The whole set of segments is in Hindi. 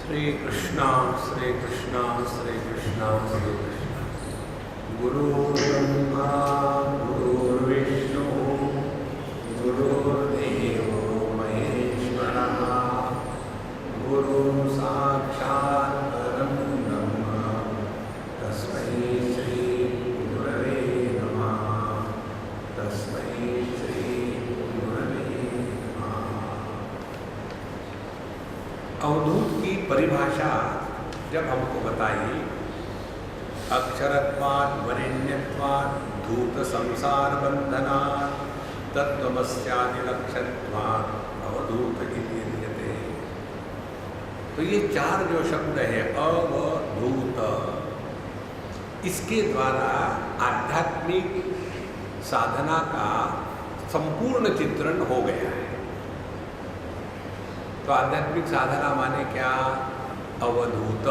श्री कृष्णा श्री कृष्णा श्री कृष्णा श्री कृष्णा। गुरु ब्रह्मा गुरुर्विष्णु गुरुर्देवो महेश्वरः गुरु साक्षात् परं ब्रह्म तस्मै श्री गुरवे नमः तस्मै श्री गुरवे नमः। अवधूत की परिभाषा जब हमको बताई, अक्षरत्वात् वरेण्यत्वात् धूत संसार बंधनात् तत्त्वमस्यादि लक्ष्यत्वात् अवधूत इति ध्यते। तो ये चार जो शब्द है अवधूत, इसके द्वारा आध्यात्मिक साधना का संपूर्ण चित्रण हो गया है। तो आध्यात्मिक साधना माने क्या? अवधूत।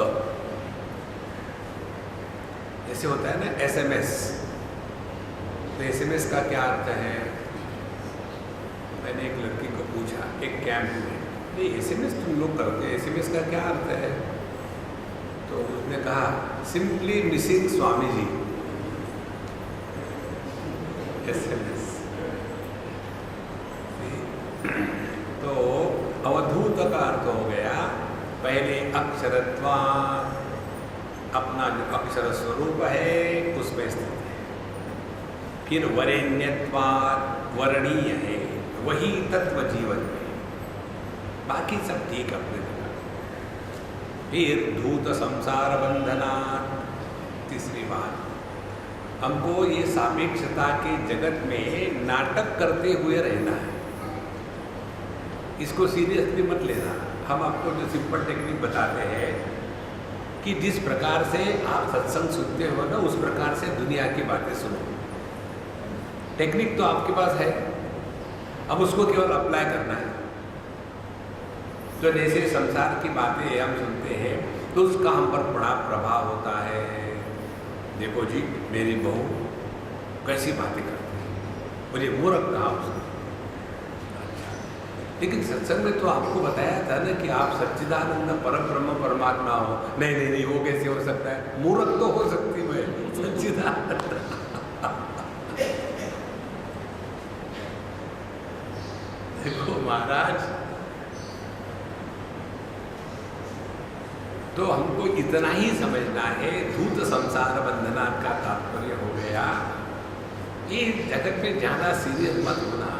जैसे होता है ना एसएमएस, तो एसएमएस का क्या अर्थ है? मैंने एक लड़की को पूछा एक कैंप में, नहीं एसएमएस तुम लोग करते, एसएमएस का क्या अर्थ है? तो उसने कहा simply missing Swami ji. SMS तो अवधूत का अर्थ हो गया पहले अक्षरत्वात्, अपना जो अक्षर स्वरूप है उसमें स्थित है। फिर वरेण्यत्वात्, वर्णीय है, वही तत्व जीवन में, बाकी सब ठीक अपने जगह। फिर धूत संसार बंधनात्, तीसरी बात, हमको ये सापेक्षता के जगत में नाटक करते हुए रहना है। इसको सीरियसली मत लेना। हम आपको जो सिंपल टेक्निक बताते हैं कि जिस प्रकार से आप सत्संग सुनते हो ना, उस प्रकार से दुनिया की बातें सुनो। टेक्निक तो आपके पास है, अब उसको केवल अप्लाई करना है। तो जैसे संसार की बातें हम सुनते हैं तो उसका हम पर बड़ा प्रभाव होता है। देखो जी मेरी बहू कैसी बातें करती है, मुझे मूर्ख कहा उसने। लेकिन सत्संग में तो आपको बताया था ना कि आप सच्चिदानंद परब्रह्म परमात्मा हो। नहीं नहीं नहीं, वो कैसे हो सकता है? मूर्ख तो हो सकती है सच्चिदानंद। देखो महाराज, तो हमको इतना ही समझना है, धूत संसार बंधना का तात्पर्य हो गया ये जगत में ज्यादा सीरियस मत होना।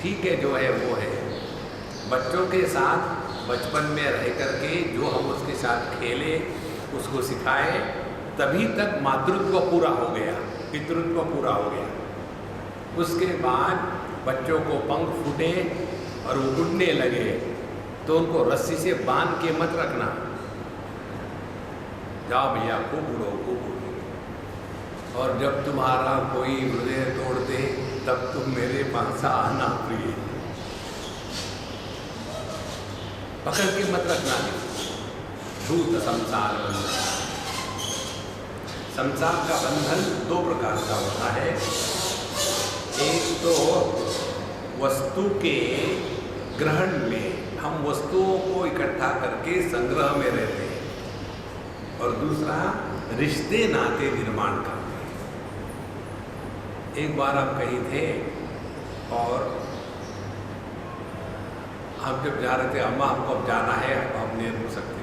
ठीक है, जो है वो है। बच्चों के साथ बचपन में रह करके जो हम उसके साथ खेले, उसको सिखाए, तभी तक मातृत्व पूरा हो गया, पितृत्व पूरा हो गया। उसके बाद बच्चों को पंख फूटे और वो उड़ने लगे तो उनको रस्सी से बांध के मत रखना। जाओ भैया खूब उड़ो खूब उड़ो, और जब तुम्हारा कोई हृदय तोड़ दे तब तुम मेरे पास आना प्रिय। पकड़ के मत रखना। धूत संसार बंधन, संसार का बंधन दो प्रकार का होता है। एक तो वस्तु के ग्रहण में, हम वस्तुओं को इकट्ठा करके संग्रह में रहते हैं, और दूसरा रिश्ते नाते निर्माण करते हैं। एक बार हम कहीं थे और हम जब जा रहे थे, अम्मा हमको अब जाना है, अब नहीं रुक सकते।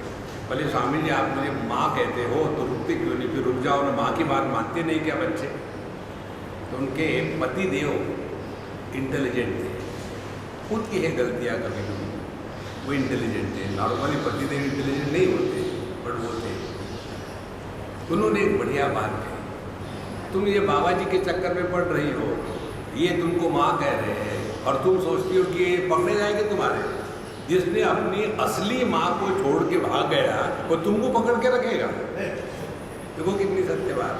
बोले स्वामी जी आप मुझे माँ कहते हो तो रुकते क्यों नहीं? फिर रुक जाओ ना, माँ की बात मानते नहीं क्या बच्चे? तो उनके पति देव इंटेलिजेंट थे, खुद की है गलतियाँ कभी कभी, वो इंटेलिजेंट थे। नॉर्मली पति देव इंटेलिजेंट नहीं होते, बट वो थे। उन्होंने एक बढ़िया बात कही, तुम ये बाबा जी के चक्कर में पड़ रही हो, ये तुमको माँ कह रहे हैं और तुम सोचती हो कि ये पकड़े जाएंगे तुम्हारे। जिसने अपनी असली माँ को छोड़ के भाग गया वो तुमको पकड़ के रखेगा। देखो कितनी सत्य बात।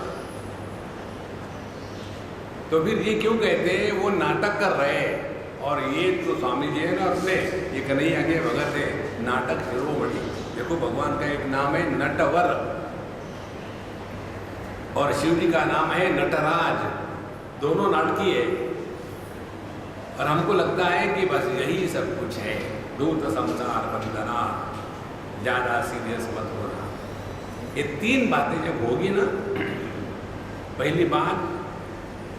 तो फिर ये क्यों कहते हैं? वो नाटक कर रहे हैं। और ये तो स्वामी जी है ना, अपने ये कन्हैया के भगत है, नाटक शिरोमणि। देखो भगवान का एक नाम है नटवर और शिव जी का नाम है नटराज, दोनों नाटकीय है। और हमको लगता है कि बस यही सब कुछ है। दूत संसार बंधना, ज़्यादा सीरियस मत होना। ये 3 बातें जब होगी ना, पहली बात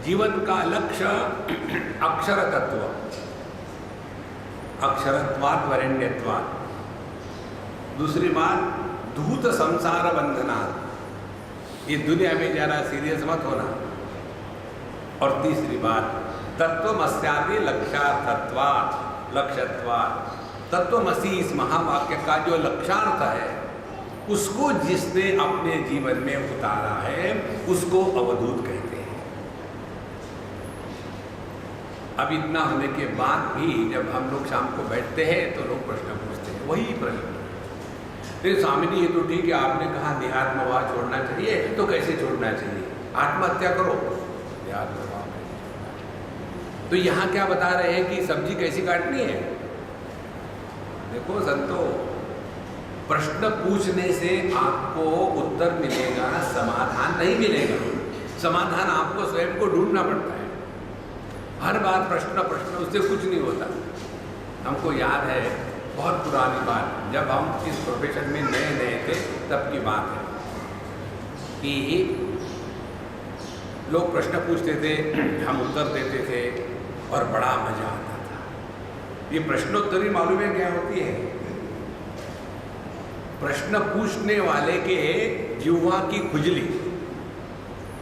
जीवन का लक्ष्य अक्षर तत्व, अक्षरत्वात् वरेण्यत्वात्। दूसरी बात धूत संसार बंधना, ये दुनिया में ज़्यादा सीरियस मत होना। और तीसरी बात तत्वमस्यादि लक्ष्यार्थत्वात्, लक्ष्यत्वात्। तत्वमसि इस महावाक्य का जो लक्ष्यार्थ है, उसको जिसने अपने जीवन में उतारा है उसको अवधूत कहते हैं। अब इतना होने के बाद भी जब हम लोग शाम को बैठते हैं तो लोग प्रश्न पूछते हैं, वही प्रश्न। तो स्वामी जी, ये तो ठीक है, आपने कहा देहात्मभाव छोड़ना चाहिए, तो कैसे छोड़ना चाहिए? आत्महत्या करो, देहात्मभाव। तो यहाँ क्या बता रहे हैं कि सब्जी कैसी काटनी है? देखो संतो, प्रश्न पूछने से आपको उत्तर मिलेगा, समाधान नहीं मिलेगा। समाधान आपको स्वयं को ढूंढना पड़ता है। हर बार प्रश्न उससे कुछ नहीं होता। हमको याद है बहुत पुरानी बात, जब हम इस प्रोफेशन में नए थे तब की बात है कि लोग प्रश्न पूछते थे, हम उत्तर देते थे और बड़ा मजा आता था। ये प्रश्नोत्तरी मालूम है क्या होती है? प्रश्न पूछने वाले के जिह्वा की खुजली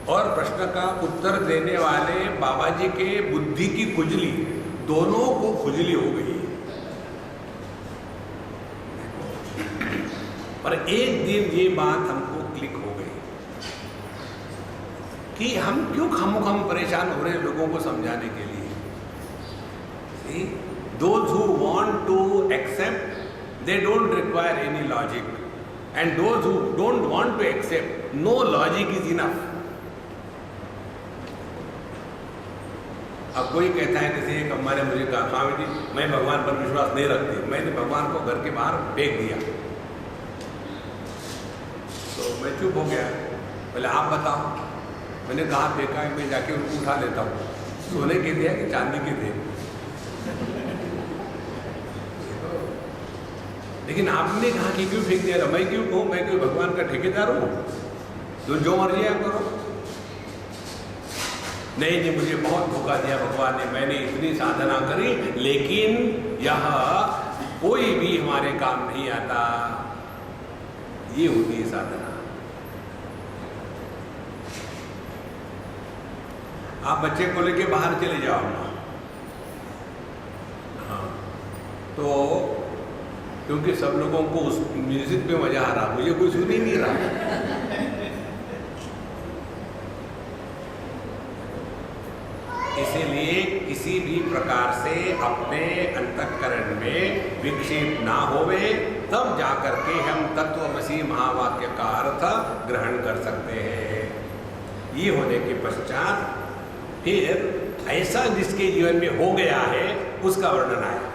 और प्रश्न का उत्तर देने वाले बाबा जी के बुद्धि की खुजली, दोनों को खुजली हो गई। पर एक दिन ये बात हमको क्लिक हो गई कि हम क्यों खामोखाम परेशान हो रहे हैं लोगों को समझाने के लिए। Those who want to accept, they don't require any logic, and those who don't want to accept, no logic is enough. अब कोई कहता है, जैसे एक अम्मा ने मुझे कहा, स्वामी जी मैं भगवान पर विश्वास नहीं रखती, मैंने भगवान को घर के बाहर फेंक दिया। तो मैं चुप हो गया। बोले आप बताओ। मैंने कहा फेंका है, मैं जाके उनको उठा लेता हूँ। सोने के थे कि चांदी के थे? लेकिन आपने कहा कि क्यों फेंक दिया? मैं क्यों कहूँ? मैं क्यों भगवान का ठेकेदार हूँ? तो जो मर्जी आप करो। नहीं, मुझे बहुत धोखा दिया भगवान ने, मैंने इतनी साधना करी लेकिन यह कोई भी हमारे काम नहीं आता। ये होती है साधना। आप बच्चे को लेके बाहर चले जाओ, हाँ, तो क्योंकि सब लोगों को उस म्यूजिक पे मजा आ रहा, मुझे कोई सुन ही नहीं रहा। इसीलिए किसी भी प्रकार से अपने अंतःकरण में विक्षेप ना होवे, तब जाकर के हम तत्वमसि महावाक्य का अर्थ ग्रहण कर सकते हैं। ये होने के पश्चात फिर ऐसा जिसके जीवन में हो गया है उसका वर्णन आया।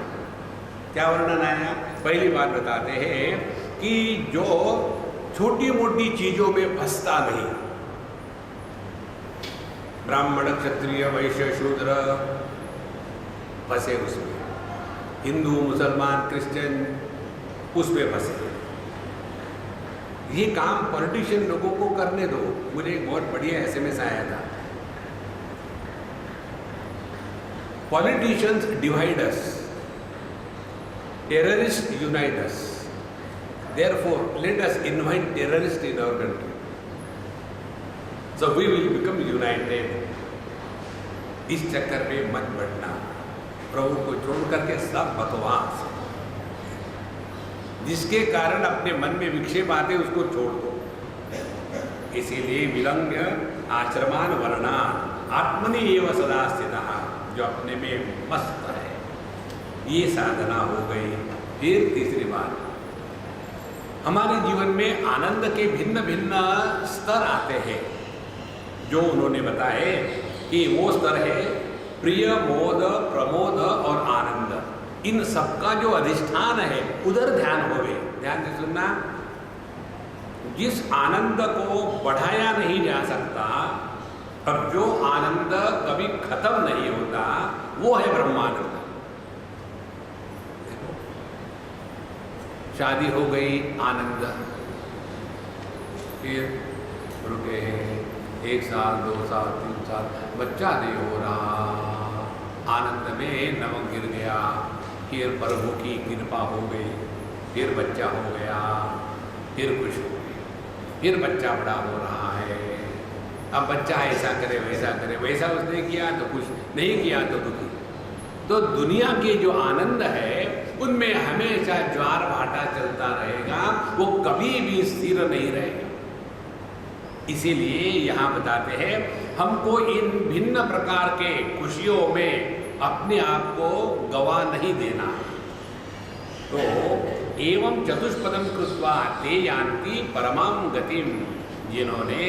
क्या वर्णन आया? पहली बात बताते हैं कि जो छोटी मोटी चीजों में फंसता नहीं, ब्राह्मण क्षत्रिय वैश्य शूद्र फंसे उसमें, हिंदू मुसलमान क्रिश्चियन उसमें फंसे। ये काम पॉलिटिशियन लोगों को करने दो। मुझे एक बहुत बढ़िया एसएमएस आया था, politicians divide us, terrorists unite us. Therefore, let us invite terrorists in our country. So we will become united. इस चक्कर में मत बढ़ना, प्रभु को छोड़ करके सब बकवास, जिसके कारण अपने मन में विक्षेप आते उसको छोड़ दो। इसीलिए विलंघ्य आश्रमान वर्णान आत्मनि एव सदा स्थितः, जो अपने में मस्त है, ये साधना हो गई। फिर तीसरी बात, हमारे जीवन में आनंद के भिन्न भिन्न स्तर आते हैं, जो उन्होंने बताए कि वो स्तर है प्रिय, मोद, प्रमोद और आनंद। इन सबका जो अधिष्ठान है उधर ध्यान होवे। ध्यान से सुनना, जिस आनंद को बढ़ाया नहीं जा सकता और जो आनंद कभी खत्म नहीं होता, वो है ब्रह्मानंद। शादी हो गई, आनंद, फिर रुके 1 साल 2 साल 3 साल, बच्चा नहीं हो रहा, आनंद में नमक गिर गया, फिर प्रभु की कृपा हो गई, फिर बच्चा हो गया, फिर खुश हो गई, फिर बच्चा बड़ा हो रहा है। अब बच्चा ऐसा करे वैसा करे, वैसा उसने किया तो खुश, नहीं किया तो दुखी। तो दुनिया के जो आनंद है उनमें हमेशा ज्वार भाटा चलता रहेगा, वो कभी भी स्थिर नहीं रहेगा। इसीलिए यहाँ बताते हैं हमको इन भिन्न प्रकार के खुशियों में अपने आप को गवा नहीं देना। तो एवं चतुष्पदम कृत्वा ते यान्ति परमां गतिम, जिन्होंने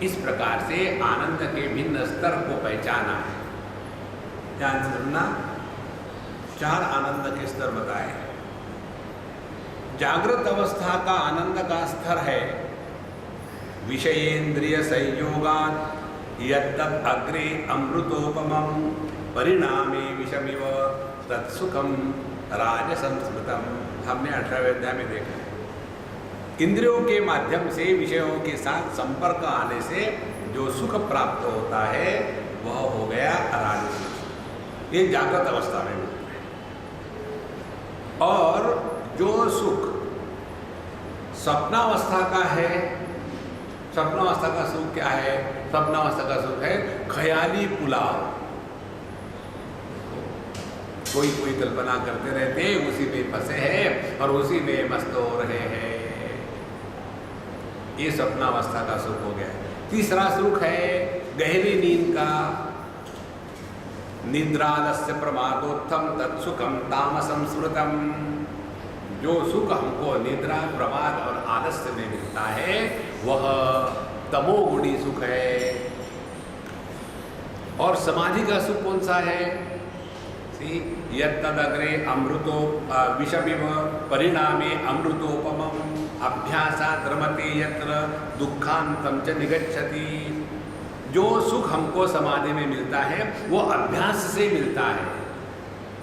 इस प्रकार से आनंद के भिन्न स्तर को पहचाना है। ध्यान से सुनना, 4 आनंद के स्तर बताए। जागृत अवस्था का आनंद का स्तर है विषयेंद्रिय संयोगात् यत्तत् अग्रे अमृतोपमं परिणामे विषमिव तत्सुखम राजसंस्मृतम। हमने 18वें अध्याय में देखा है, इंद्रियों के माध्यम से विषयों के साथ संपर्क आने से जो सुख प्राप्त होता है वह हो गया राजस। ये जागृत अवस्था में मिलता है। और जो सुख स्वप्नावस्था का है, स्वप्नावस्था का सुख क्या है? स्वप्नावस्था का सुख है ख्याली पुलाव। कोई कोई कल्पना करते रहते, उसी में फंसे हैं और उसी में मस्त हो रहे हैं। ये स्वप्नावस्था का सुख हो गया। तीसरा सुख है गहरी नींद का, निद्रालस्य प्रमादोत्थम तत्सुखम तामसं स्मृतम। जो सुख हमको निद्रा, प्रमाद और आलस्य में मिलता है वह तमोगुणी सुख है। और समाधि का सुख कौन सा है? यत्तदग्रे अमृतो विषमिव परिणामे अमृतोपमं अभ्यासात् रमते यत्र दुःखान्तं च निगच्छति। जो सुख हमको समाधि में मिलता है वो अभ्यास से मिलता है।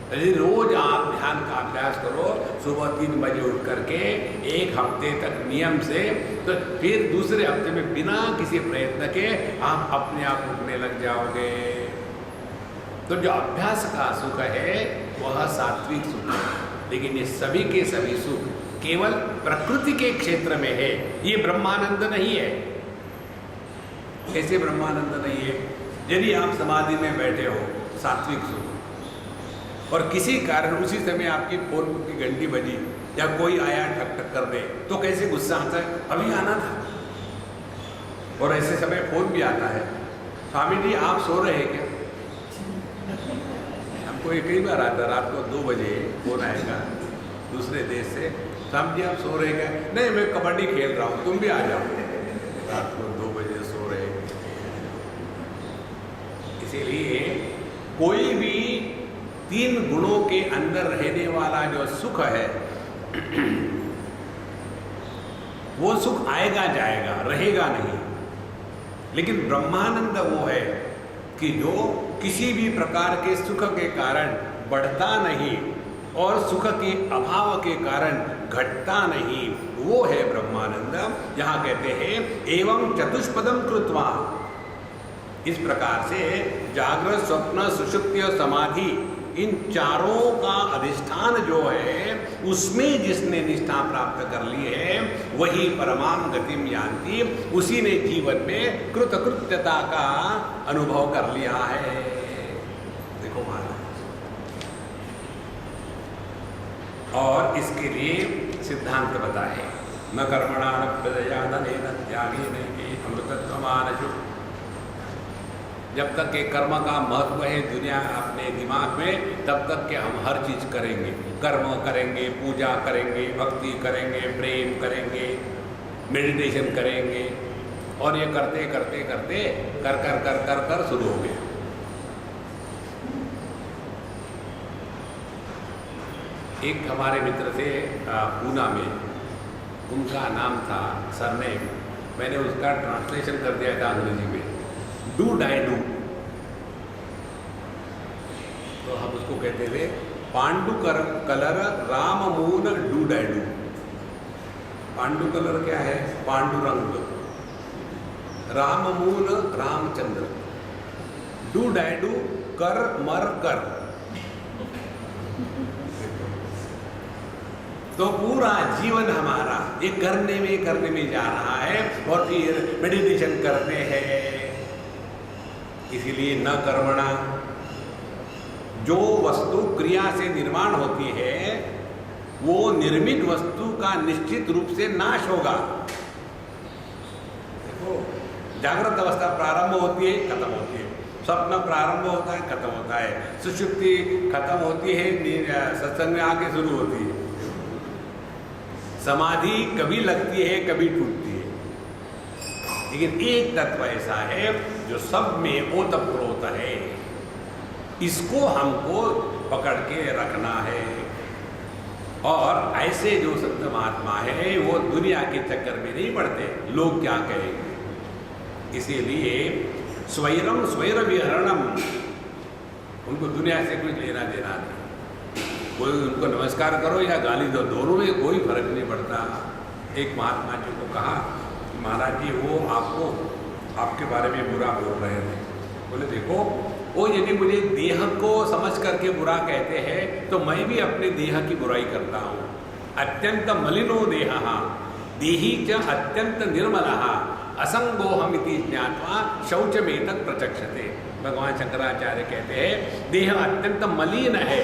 यदि रोज आप ध्यान का अभ्यास करो, सुबह 3 बजे उठ करके 1 हफ्ते तक नियम से, तो फिर दूसरे हफ्ते में बिना किसी प्रयत्न के आप अपने आप उठने लग जाओगे। तो जो अभ्यास का सुख है वह सात्विक सुख है। लेकिन ये सभी के सभी सुख केवल प्रकृति के क्षेत्र में है, ये ब्रह्मानंद नहीं है। कैसे ब्रह्मानंद नहीं है? यदि आप समाधि में बैठे हो, सात्विक सुख, और किसी कारण उसी समय आपकी फोन की घंटी बजी या कोई आया ठक ठक कर दे, तो कैसे गुस्सा आता है? अभी आना था। और ऐसे समय फोन भी आता है, स्वामी जी आप सो रहे हैं क्या? हमको ये कई बार आता है, रात को 2 बजे फोन आएगा दूसरे देश से, स्वामी जी आप सो रहे क्या? नहीं मैं कबड्डी खेल रहा हूँ, तुम भी आ जाओ। रात को 2 बजे सो रहे। इसीलिए कोई भी 3 गुणों के अंदर रहने वाला जो सुख है वो सुख आएगा जाएगा, रहेगा नहीं। लेकिन ब्रह्मानंद वो है कि जो किसी भी प्रकार के सुख के कारण बढ़ता नहीं और सुख के अभाव के कारण घटता नहीं, वो है ब्रह्मानंद। यहाँ कहते हैं एवं चतुष्पदम कृत्वा। इस प्रकार से जागृत, स्वप्न, सुषुप्ति और समाधि, इन चारों का अधिष्ठान जो है उसमें जिसने निष्ठा प्राप्त कर ली है वही परमाम गतिम यान्ति। उसी ने जीवन में कृतकृत्यता का अनुभव कर लिया है। देखो महाराज, और इसके लिए सिद्धांत बताए न कर्मणा न प्रजया न त्यागे नहीं अमृतत्वमानशु। जब तक के कर्म का महत्व है दुनिया अपने दिमाग में, तब तक के हम हर चीज करेंगे, कर्म करेंगे, पूजा करेंगे, भक्ति करेंगे, प्रेम करेंगे, मेडिटेशन करेंगे, और ये करते करते करते कर कर कर कर कर शुरू हो गया। एक हमारे मित्र थे पूना में, उनका नाम था सरनेम, मैंने उसका ट्रांसलेशन कर दिया था अंग्रेजी में, डू डाई डू। तो हम उसको कहते थे पांडु कलर राम मून डू डाई डू। पांडु कलर क्या है? पांडुरंग। राममूल रामचंद्र। डू डैडू कर मर कर। तो पूरा जीवन हमारा ये करने में जा रहा है और फिर मेडिटेशन करते हैं। इसीलिए न कर्मणा, जो वस्तु क्रिया से निर्माण होती है वो निर्मित वस्तु का निश्चित रूप से नाश होगा। देखो, जागृत अवस्था प्रारंभ होती है, खत्म होती है। स्वप्न प्रारंभ होता है, खत्म होता है। सुषुप्ति खत्म होती है, सत्संग में आके शुरू होती है। समाधि कभी लगती है, कभी टूटती है, लेकिन एक तत्व ऐसा है जो सब में ओतप्रोत है। इसको हमको पकड़ के रखना है। और ऐसे जो संत महात्मा है वो दुनिया के चक्कर में नहीं पड़ते, लोग क्या कहेंगे। इसीलिए स्वैरम स्वैर विहरणम, उनको दुनिया से कुछ लेना देना नहीं। कोई उनको नमस्कार करो या गाली दो, दोनों में कोई फर्क नहीं पड़ता। एक महात्मा जी को कहा, महाराज जी वो आपको आपके बारे में बुरा बोल रहे थे। बोले देखो, वो यदि मुझे देह को समझ करके बुरा कहते हैं तो मैं भी अपने देह की बुराई करता हूँ। अत्यंत मलिनो देहः देही च अत्यंत निर्मलः असंगोहमिति ज्ञात्वा शौचमेतत् प्रचक्षते। भगवान शंकराचार्य कहते हैं देह अत्यंत मलिन है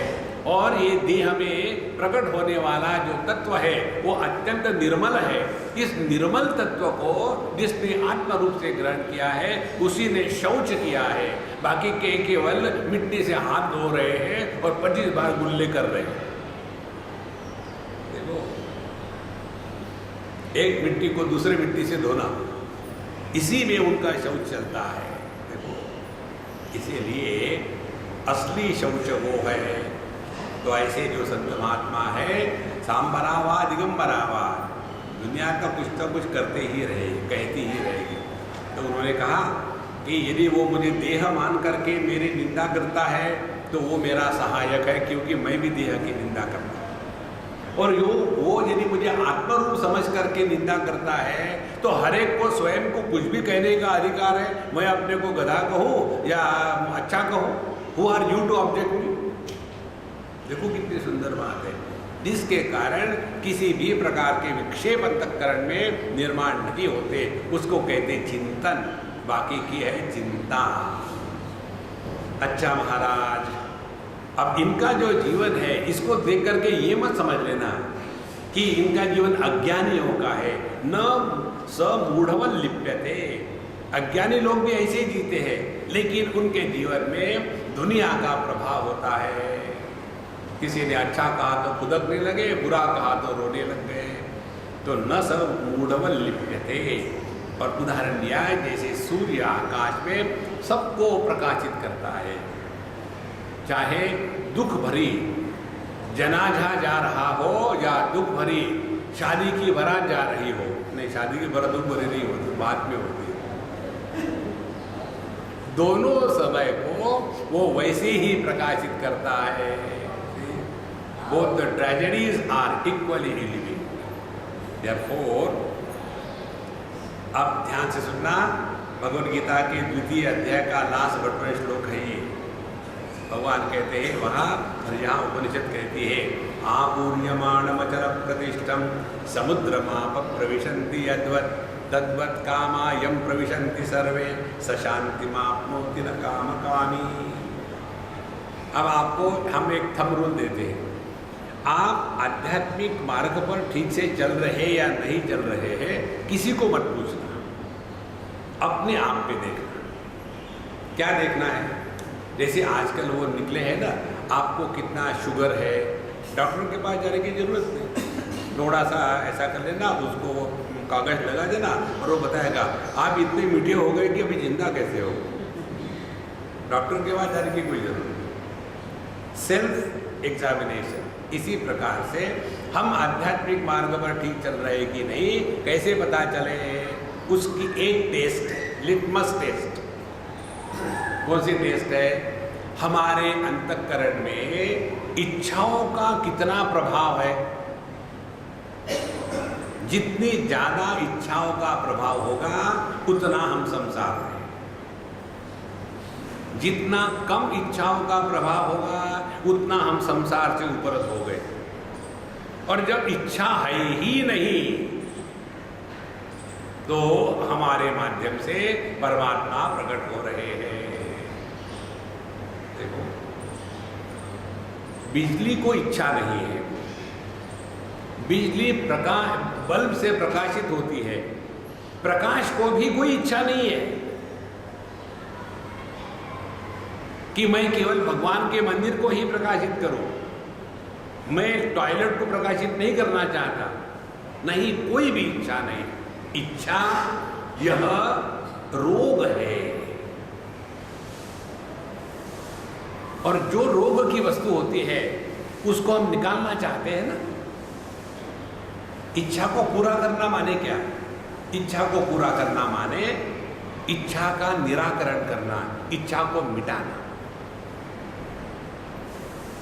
और ये देह में प्रकट होने वाला जो तत्व है वो अत्यंत निर्मल है। इस निर्मल तत्व को जिसने आत्म रूप से ग्रहण किया है उसी ने शौच किया है। बाकी के केवल मिट्टी से हाथ धो रहे हैं और 25 बार गुल्ले कर रहे हैं। देखो, एक मिट्टी को दूसरे मिट्टी से धोना, इसी में उनका शौच चलता है। देखो, इसीलिए असली शौच वो है। तो ऐसे जो संत महात्मा है, सांबरावा दिगंबरावा, दुनिया का कुछ तो कुछ करते ही रहेगी, कहती ही रहेगी। तो उन्होंने कहा कि यदि वो मुझे देह मान करके मेरी निंदा करता है तो वो मेरा सहायक है, क्योंकि मैं भी देह की निंदा करता हूँ। और वो यदि मुझे आत्मरूप समझ करके निंदा करता है तो हर एक को स्वयं को कुछ भी कहने का अधिकार है। मैं अपने को गधा कहूँ या अच्छा कहूँ, who are you to object me. देखो कितनी सुंदर बात है, जिसके कारण किसी भी प्रकार के विक्षेप अंतःकरण में निर्माण नहीं होते, उसको कहते चिंतन। बाकी की है चिंता। अच्छा महाराज, अब इनका जो जीवन है इसको देख करके ये मत समझ लेना कि इनका जीवन अज्ञानियों का है। न स मूढ़वल लिप्यते, अज्ञानी लोग भी ऐसे ही जीते हैं, लेकिन उनके जीवन में दुनिया का प्रभाव होता है। किसी ने अच्छा कहा तो खुदकने लगे, बुरा कहा तो रोने लग गए। तो न सब मूढ़वल लिप्यते। और उदाहरण दिया है जैसे सूर्य आकाश में सबको प्रकाशित करता है। चाहे दुख भरी जनाजा जा रहा हो या दुख भरी शादी की बारात जा रही हो, नहीं शादी की बारात दुख भरी नहीं होती, बाद में होती है। दोनों समय को वो वैसे ही प्रकाशित करता है। Both the tragedies are equally relieving. Therefore, अब ध्यान से सुनना, भगवद गीता के 2य अध्याय का लास्ट 12वां श्लोक है ये। भगवान कहते हैं वहाँ, और यहाँ उपनिषद कहती है, आपूर्यमाणमचल प्रतिष्ठम समुद्रमाप प्रविशन्ति यद्वत् तद्वत् कामायं प्रविशन्ति सर्वे स शान्तिमाप्नोति न कामकामी। अब आपको हम एक थंब रूल देते हैं। आप आध्यात्मिक मार्ग पर ठीक से चल रहे या नहीं चल रहे हैं, किसी को मत पूछना, अपने आप पे देखना। क्या देखना है? जैसे आजकल वो निकले हैं ना, आपको कितना शुगर है, डॉक्टर के पास जाने की जरूरत नहीं, थोड़ा सा ऐसा कर लेना, उसको कागज लगा देना और वो बताएगा आप इतने मीठे हो गए कि अभी जिंदा कैसे हो। डॉक्टर के पास जाने की कोई जरूरत नहीं। Self examination. इसी प्रकार से हम आध्यात्मिक मार्ग पर ठीक चल रहे हैं कि नहीं, कैसे पता चले? उसकी एक टेस्ट है, लिटमस टेस्ट। कौन सी टेस्ट है? हमारे अंतःकरण में इच्छाओं का कितना प्रभाव है। जितनी ज्यादा इच्छाओं का प्रभाव होगा उतना हम संसार में, जितना कम इच्छाओं का प्रभाव होगा उतना हम संसार से ऊपर हो गए। और जब इच्छा है ही नहीं तो हमारे माध्यम से परमात्मा प्रकट हो रहे हैं। देखो, बिजली को इच्छा नहीं है, बिजली प्रकाश बल्ब से प्रकाशित होती है, प्रकाश को भी कोई इच्छा नहीं है कि मैं केवल भगवान के मंदिर को ही प्रकाशित करूं, मैं टॉयलेट को प्रकाशित नहीं करना चाहता, नहीं, कोई भी इच्छा नहीं। इच्छा यह रोग है, और जो रोग की वस्तु होती है उसको हम निकालना चाहते हैं ना। इच्छा को पूरा करना माने क्या? इच्छा को पूरा करना माने इच्छा का निराकरण करना, इच्छा को मिटाना।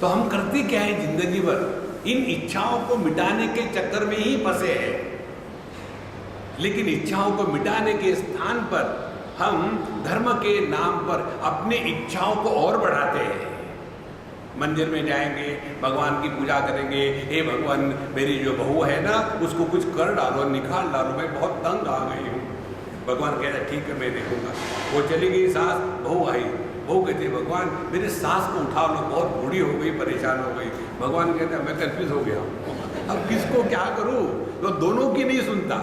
तो हम करते क्या है जिंदगी भर? इन इच्छाओं को मिटाने के चक्कर में ही फंसे हैं। लेकिन इच्छाओं को मिटाने के स्थान पर हम धर्म के नाम पर अपने इच्छाओं को और बढ़ाते हैं। मंदिर में जाएंगे, भगवान की पूजा करेंगे, हे भगवान मेरी जो बहू है ना उसको कुछ कर डालो, निकाल डालो, मैं बहुत तंग आ गई हूँ। भगवान कहता ठीक है मैं देखूंगा। वो चली गई सास, बहू आई, बहू कहती भगवान मेरे सास को उठा लो, बहुत बूढ़ी हो गई, परेशान हो गई। भगवान कहता मैं कंफ्यूज हो गया, अब किसको क्या करूं? तो दोनों की नहीं सुनता।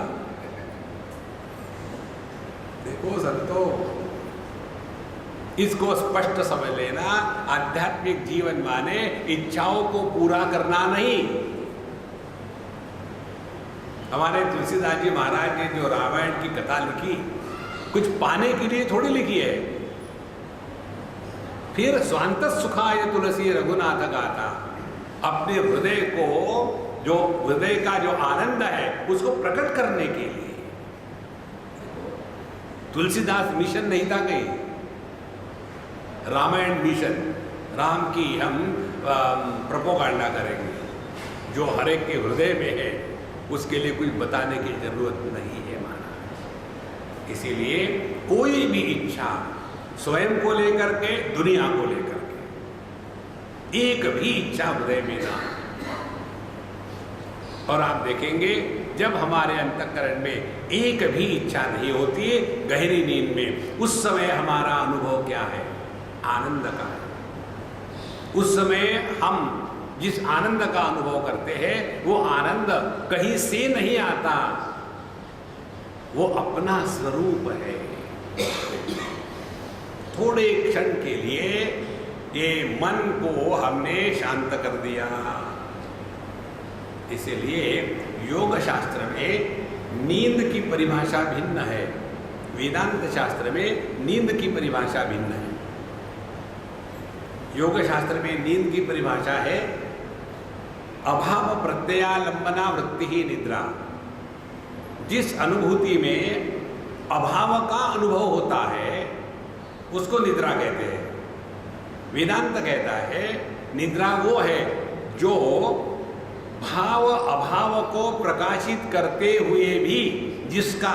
देखो संतो, इसको स्पष्ट समझ लेना, आध्यात्मिक जीवन माने इच्छाओं को पूरा करना नहीं। हमारे तुलसीदास जी महाराज ने जो रामायण की कथा लिखी, कुछ पाने के लिए थोड़ी लिखी है। फिर स्वांत सुखाय तुलसी रघुनाथ गाथा, अपने हृदय को, जो हृदय का जो आनंद है उसको प्रकट करने के लिए। तुलसीदास मिशन नहीं था कहीं, रामायण मिशन, राम की हम प्रोपोगंडा करेंगे, जो हर एक के हृदय में है उसके लिए कुछ बताने की जरूरत नहीं है माना। इसीलिए कोई भी इच्छा स्वयं को लेकर के, दुनिया को लेकर के, एक भी इच्छा हृदय में ना। और आप देखेंगे जब हमारे अंतःकरण में एक भी इच्छा नहीं होती है गहरी नींद में, उस समय हमारा अनुभव क्या है? आनंद का है। उस समय हम जिस आनंद का अनुभव करते हैं वो आनंद कहीं से नहीं आता, वो अपना स्वरूप है। थोड़े क्षण के लिए ये मन को हमने शांत कर दिया। इसलिए योग शास्त्र में नींद की परिभाषा भिन्न है, वेदांत शास्त्र में नींद की परिभाषा भिन्न है। योग शास्त्र में नींद की परिभाषा है अभाव प्रत्ययालंबना वृत्ति ही निद्रा। जिस अनुभूति में अभाव का अनुभव होता है उसको निद्रा कहते हैं। वेदांत कहता है निद्रा वो है जो भाव अभाव को प्रकाशित करते हुए भी जिसका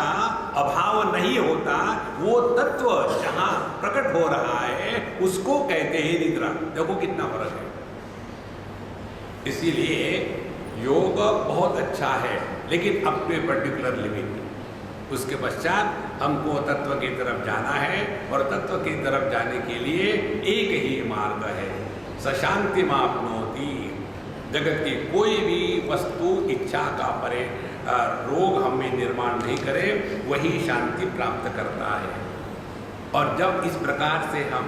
अभाव नहीं होता, वो तत्व जहां प्रकट हो रहा है उसको कहते हैं निद्रा। देखो कितना फर्क है। इसीलिए योग बहुत अच्छा है, लेकिन up to a particular limit. उसके पश्चात हमको तत्व की तरफ जाना है, और तत्व की तरफ जाने के लिए एक ही मार्ग है, सशांति मापनोति। जगत की कोई भी वस्तु इच्छा का परे रोग हमें निर्माण नहीं करे, वही शांति प्राप्त करता है। और जब इस प्रकार से हम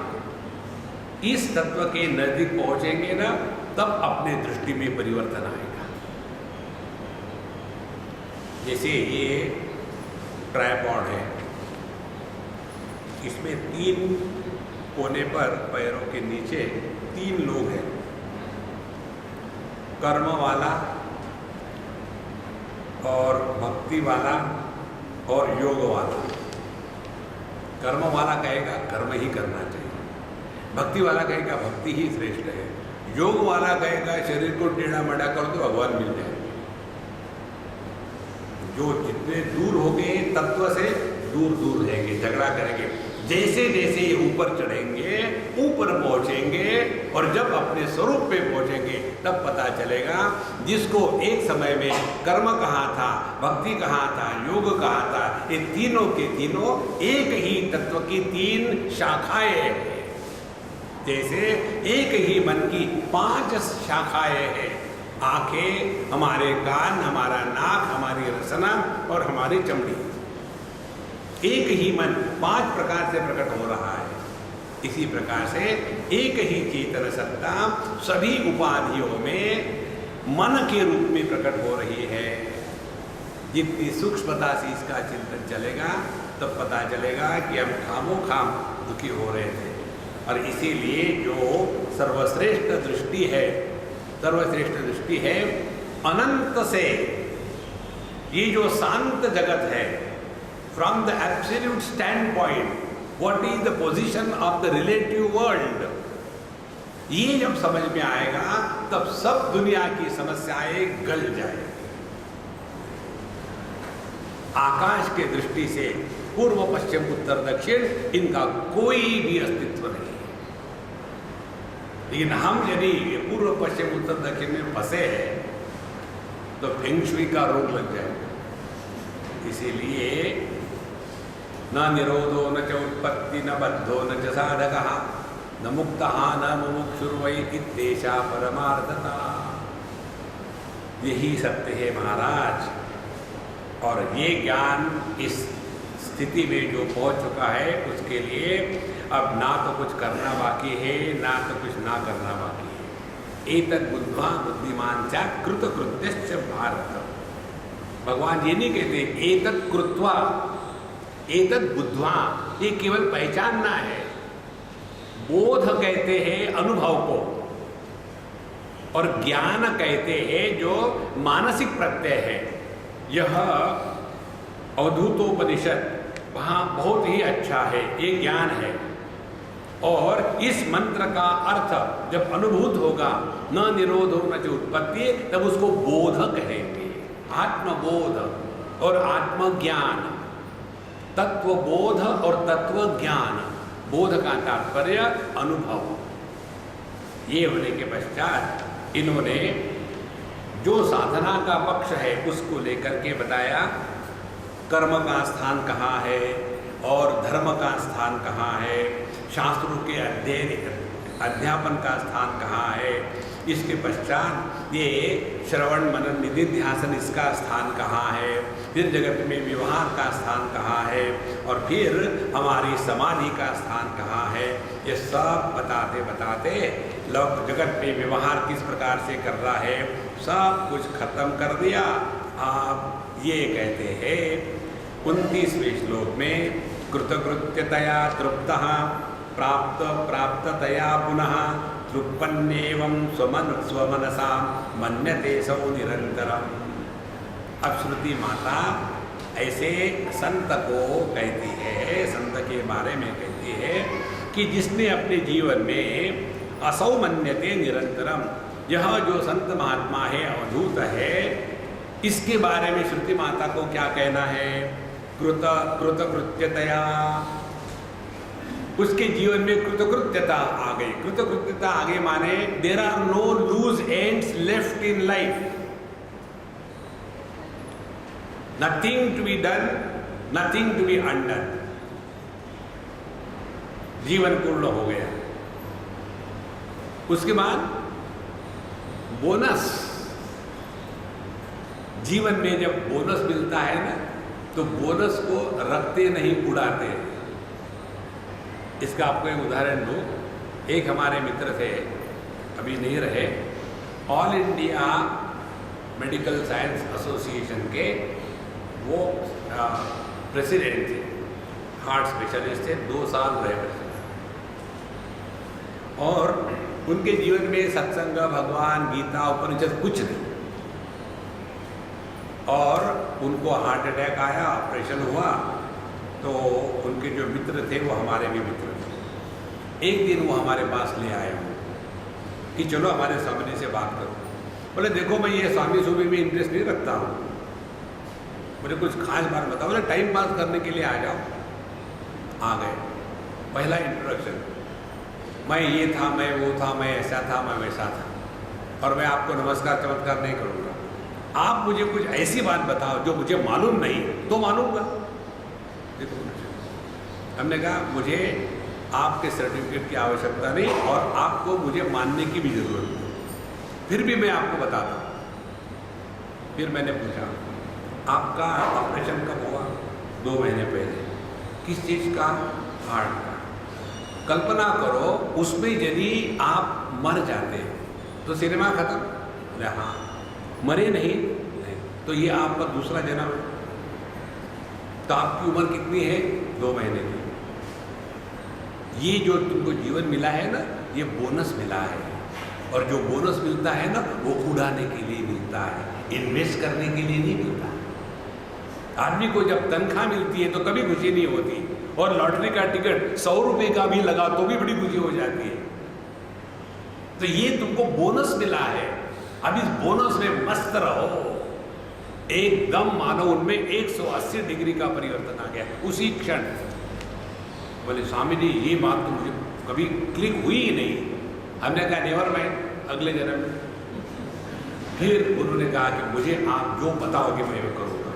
इस तत्व के नजदीक पहुंचेंगे ना, तब अपने दृष्टि में परिवर्तन आएगा। जैसे ये ट्राइपॉड है, इसमें 3 कोने पर पैरों के नीचे 3 लोग हैं, कर्म वाला और भक्ति वाला और योग वाला। कर्म वाला कहेगा कर्म ही करना चाहिए, भक्ति वाला कहेगा भक्ति ही श्रेष्ठ है, योग वाला कहेगा शरीर को टेढ़ा मेढ़ा कर दो भगवान मिल जाए। जो जितने दूर हो गए तत्व से दूर दूर रहेंगे, झगड़ा करेंगे। जैसे जैसे ऊपर चढ़ेंगे, ऊपर पहुंचेंगे और जब अपने स्वरूप पे पहुंचेंगे तब पता चलेगा जिसको एक समय में कर्म कहा था, भक्ति कहा था, योग कहा था, ये तीनों के तीनों एक ही तत्व की तीन शाखाएं हैं। जैसे एक ही मन की 5 शाखाएं हैं, आंखें, हमारे कान, हमारा नाक, हमारी रसना और हमारी चमड़ी। एक ही मन 5 प्रकार से प्रकट हो रहा है। इसी प्रकार से एक ही चेतन सत्ता सभी उपाधियों में मन के रूप में प्रकट हो रही है। जितनी सूक्ष्मता से इसका चिंतन चलेगा तब पता चलेगा कि हम खामोखाम दुखी हो रहे थे। और इसीलिए जो सर्वश्रेष्ठ दृष्टि है, सर्वश्रेष्ठ दृष्टि है अनंत से, ये जो शांत जगत है, from the absolute standpoint, what is the position of the relative world, ये जब समझ में आएगा तब सब दुनिया की समस्याएं गल जाएगी। आकाश के दृष्टि से पूर्व पश्चिम उत्तर दक्षिण इनका कोई भी अस्तित्व नहीं है। लेकिन हम यदि पूर्व पश्चिम उत्तर दक्षिण में फंसे हैं तो फेंग शुई का रोग लग जाएगा। इसीलिए न निरोधो न च उत्पत्ति न बद्धो न च साधकः न मुक्तः न मुमुक्षुर्वै इत्येषा परमार्थता। यही सत्य है महाराज। और ये ज्ञान इस स्थिति में जो पहुंच चुका है उसके लिए अब ना तो कुछ करना बाकी है, ना तो कुछ ना करना बाकी है। एतद् बुद्ध्वा बुद्धिमान् च कृतकृत्यश्च भारत। भगवान ये नहीं कहते एतद् कृत्वा एतद् बुद्ध्वा, ये केवल पहचानना है। बोध कहते हैं अनुभव को, और ज्ञान कहते हैं जो मानसिक प्रत्यय है। यह अवधूतोपनिषद वहाँ बहुत ही अच्छा है, ये ज्ञान है। और इस मंत्र का अर्थ जब अनुभूत होगा, न निरोधो न च उत्पत्ति, तब उसको बोध कहेंगे। आत्मबोध और आत्मज्ञान, तत्वबोध और तत्व ज्ञान। बोध का तात्पर्य अनुभव। ये होने के पश्चात इन्होंने जो साधना का पक्ष है उसको लेकर के बताया। कर्म का स्थान कहाँ है और धर्म का स्थान कहाँ है, शास्त्रों के अध्यापन का स्थान कहाँ है। इसके पश्चात ये श्रवण मनन निधिध्यासन इसका स्थान कहाँ है, फिर जगत में व्यवहार का स्थान कहाँ है, और फिर हमारी समाधि का स्थान कहाँ है। ये सब बताते बताते लोग जगत में व्यवहार किस प्रकार से कर रहा है सब कुछ खत्म कर दिया। आप ये कहते हैं 29वें श्लोक में कृतकृत्यतया तृप्तः प्राप्त प्राप्ततया पुनः तृप्पन्नेवं स्वमनसा मन्यते सौ निरंतरम। अब श्रुति माता ऐसे संत को कहती है, संत के बारे में कहती है कि जिसने अपने जीवन में असौ मन्यते निरंतरम, यह जो संत महात्मा है, अवधूत है, इसके बारे में श्रुति माता को क्या कहना है? कृतकृत्यतया, उसके जीवन में कृतकृत्यता आ गई। कृतकृत्यता आगे माने there are no loose ends left in life, nothing to be done, nothing to be undone. जीवन पूर्ण हो गया। उसके बाद बोनस, जीवन में जब बोनस मिलता है ना, तो बोनस को रखते नहीं उड़ाते। इसका आपको एक उदाहरण दूँ। एक हमारे मित्र थे, अभी नहीं रहे, all India medical science association के वो प्रेसिडेंट थे, हार्ट स्पेशलिस्ट थे, 2 साल रहे प्रेसिडेंट। और उनके जीवन में सत्संग, भगवान, गीता, उपनिषद कुछ नहीं। और उनको हार्ट अटैक आया, ऑपरेशन हुआ, तो उनके जो मित्र थे वो हमारे भी मित्र थे। एक दिन वो हमारे पास ले आए कि चलो हमारे स्वामी से बात करो। बोले देखो मैं ये स्वामी सुबह में इंटरेस्ट नहीं रखता हूँ, मुझे कुछ खास बात बताओ। बोले टाइम पास करने के लिए आ जाओ। आ गए। पहला इंट्रोडक्शन, मैं ये था, मैं वो था, मैं ऐसा था, मैं वैसा था, और मैं आपको नमस्कार चमत्कार नहीं करूँगा। आप मुझे कुछ ऐसी बात बताओ जो मुझे मालूम नहीं तो मानूंगा। देखो, हमने कहा मुझे आपके सर्टिफिकेट की आवश्यकता नहीं और आपको मुझे मानने की भी जरूरत नहीं, फिर भी मैं आपको बताता हूँ। फिर मैंने पूछा, आपका ऑपरेशन कब हुआ? 2 महीने पहले। किस चीज़ का? हार्ट का। कल्पना करो उसमें यदि आप मर जाते तो सिनेमा खत्म? अरे हाँ। मरे नहीं तो ये आपका दूसरा जन्म है। तो आपकी उम्र कितनी है? 2 महीने की। ये जो तुमको जीवन मिला है ना, ये बोनस मिला है, और जो बोनस मिलता है ना वो उड़ाने के लिए मिलता है, इन्वेस्ट करने के लिए नहीं मिलता। आदमी को जब तनख्वाह मिलती है तो कभी खुशी नहीं होती, और लॉटरी का टिकट 100 रुपये का भी लगा तो भी बड़ी खुशी हो जाती है। तो ये तुमको बोनस मिला है, अब इस बोनस में मस्त रहो। एकदम मानो उनमें 180 डिग्री का परिवर्तन आ गया उसी क्षण। बोले स्वामी जी ये बात तो मुझे कभी क्लिक हुई ही नहीं। हमने कहा नेवर माइंड, अगले जन्म में। फिर उन्होंने कहा कि मुझे आप जो बताओगे मैं वो करूँगा।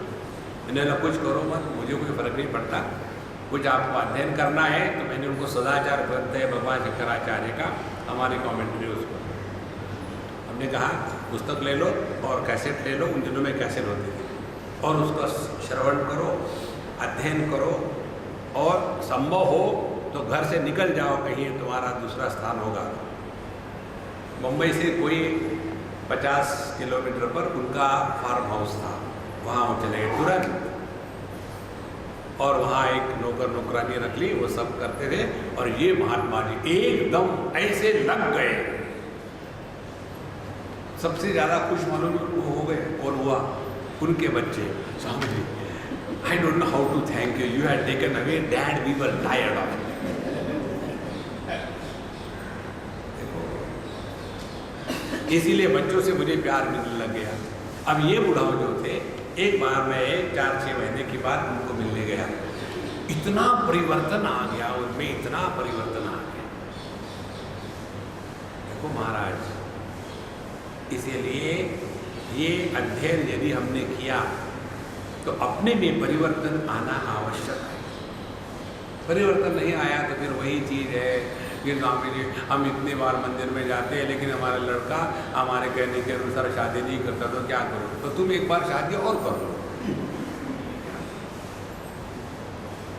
मैंने कहा कुछ करो मत, मुझे कोई फर्क नहीं पड़ता, कुछ आपको अध्ययन करना है। तो मैंने उनको सदाचार ग्रंथ है भगवान शंकराचार्य का, हमारी कॉमेंट्री उस पर। हमने कहा पुस्तक ले लो और कैसेट ले लो, उन दिनों में कैसेट होती थी, और उसका श्रवण करो, अध्ययन करो, और संभव हो तो घर से निकल जाओ, कहीं तुम्हारा दूसरा स्थान होगा। मुंबई से कोई 50 किलोमीटर पर उनका फार्म हाउस था, वहाँ वो चले गए तुरंत, और वहाँ एक नौकर नौकरानी रख ली, वो सब करते थे। और ये महात्मा जी एकदम ऐसे लग गए। सबसे ज़्यादा खुश मालूम वो हो गए, और हुआ उनके बच्चे। Swami ji I don't know how to thank you, you had taken away dad, we were tired of. इसीलिए बच्चों से मुझे प्यार मिलने लग गया। अब ये बुढ़ाओ जो थे, एक बार मैं 4-6 महीने के बाद उनको मिलने गया, इतना परिवर्तन आ गया उनमें, इतना परिवर्तन आ गया। देखो महाराज, इसीलिए ये अध्ययन यदि हमने किया तो अपने में परिवर्तन आना आवश्यक है। परिवर्तन नहीं आया तो फिर वही चीज़ है। फिर स्वामी जी हम इतने बार मंदिर में जाते हैं लेकिन हमारा लड़का हमारे कहने के अनुसार शादी नहीं करता, तो क्या करो? तो तुम एक बार शादी और कर लो।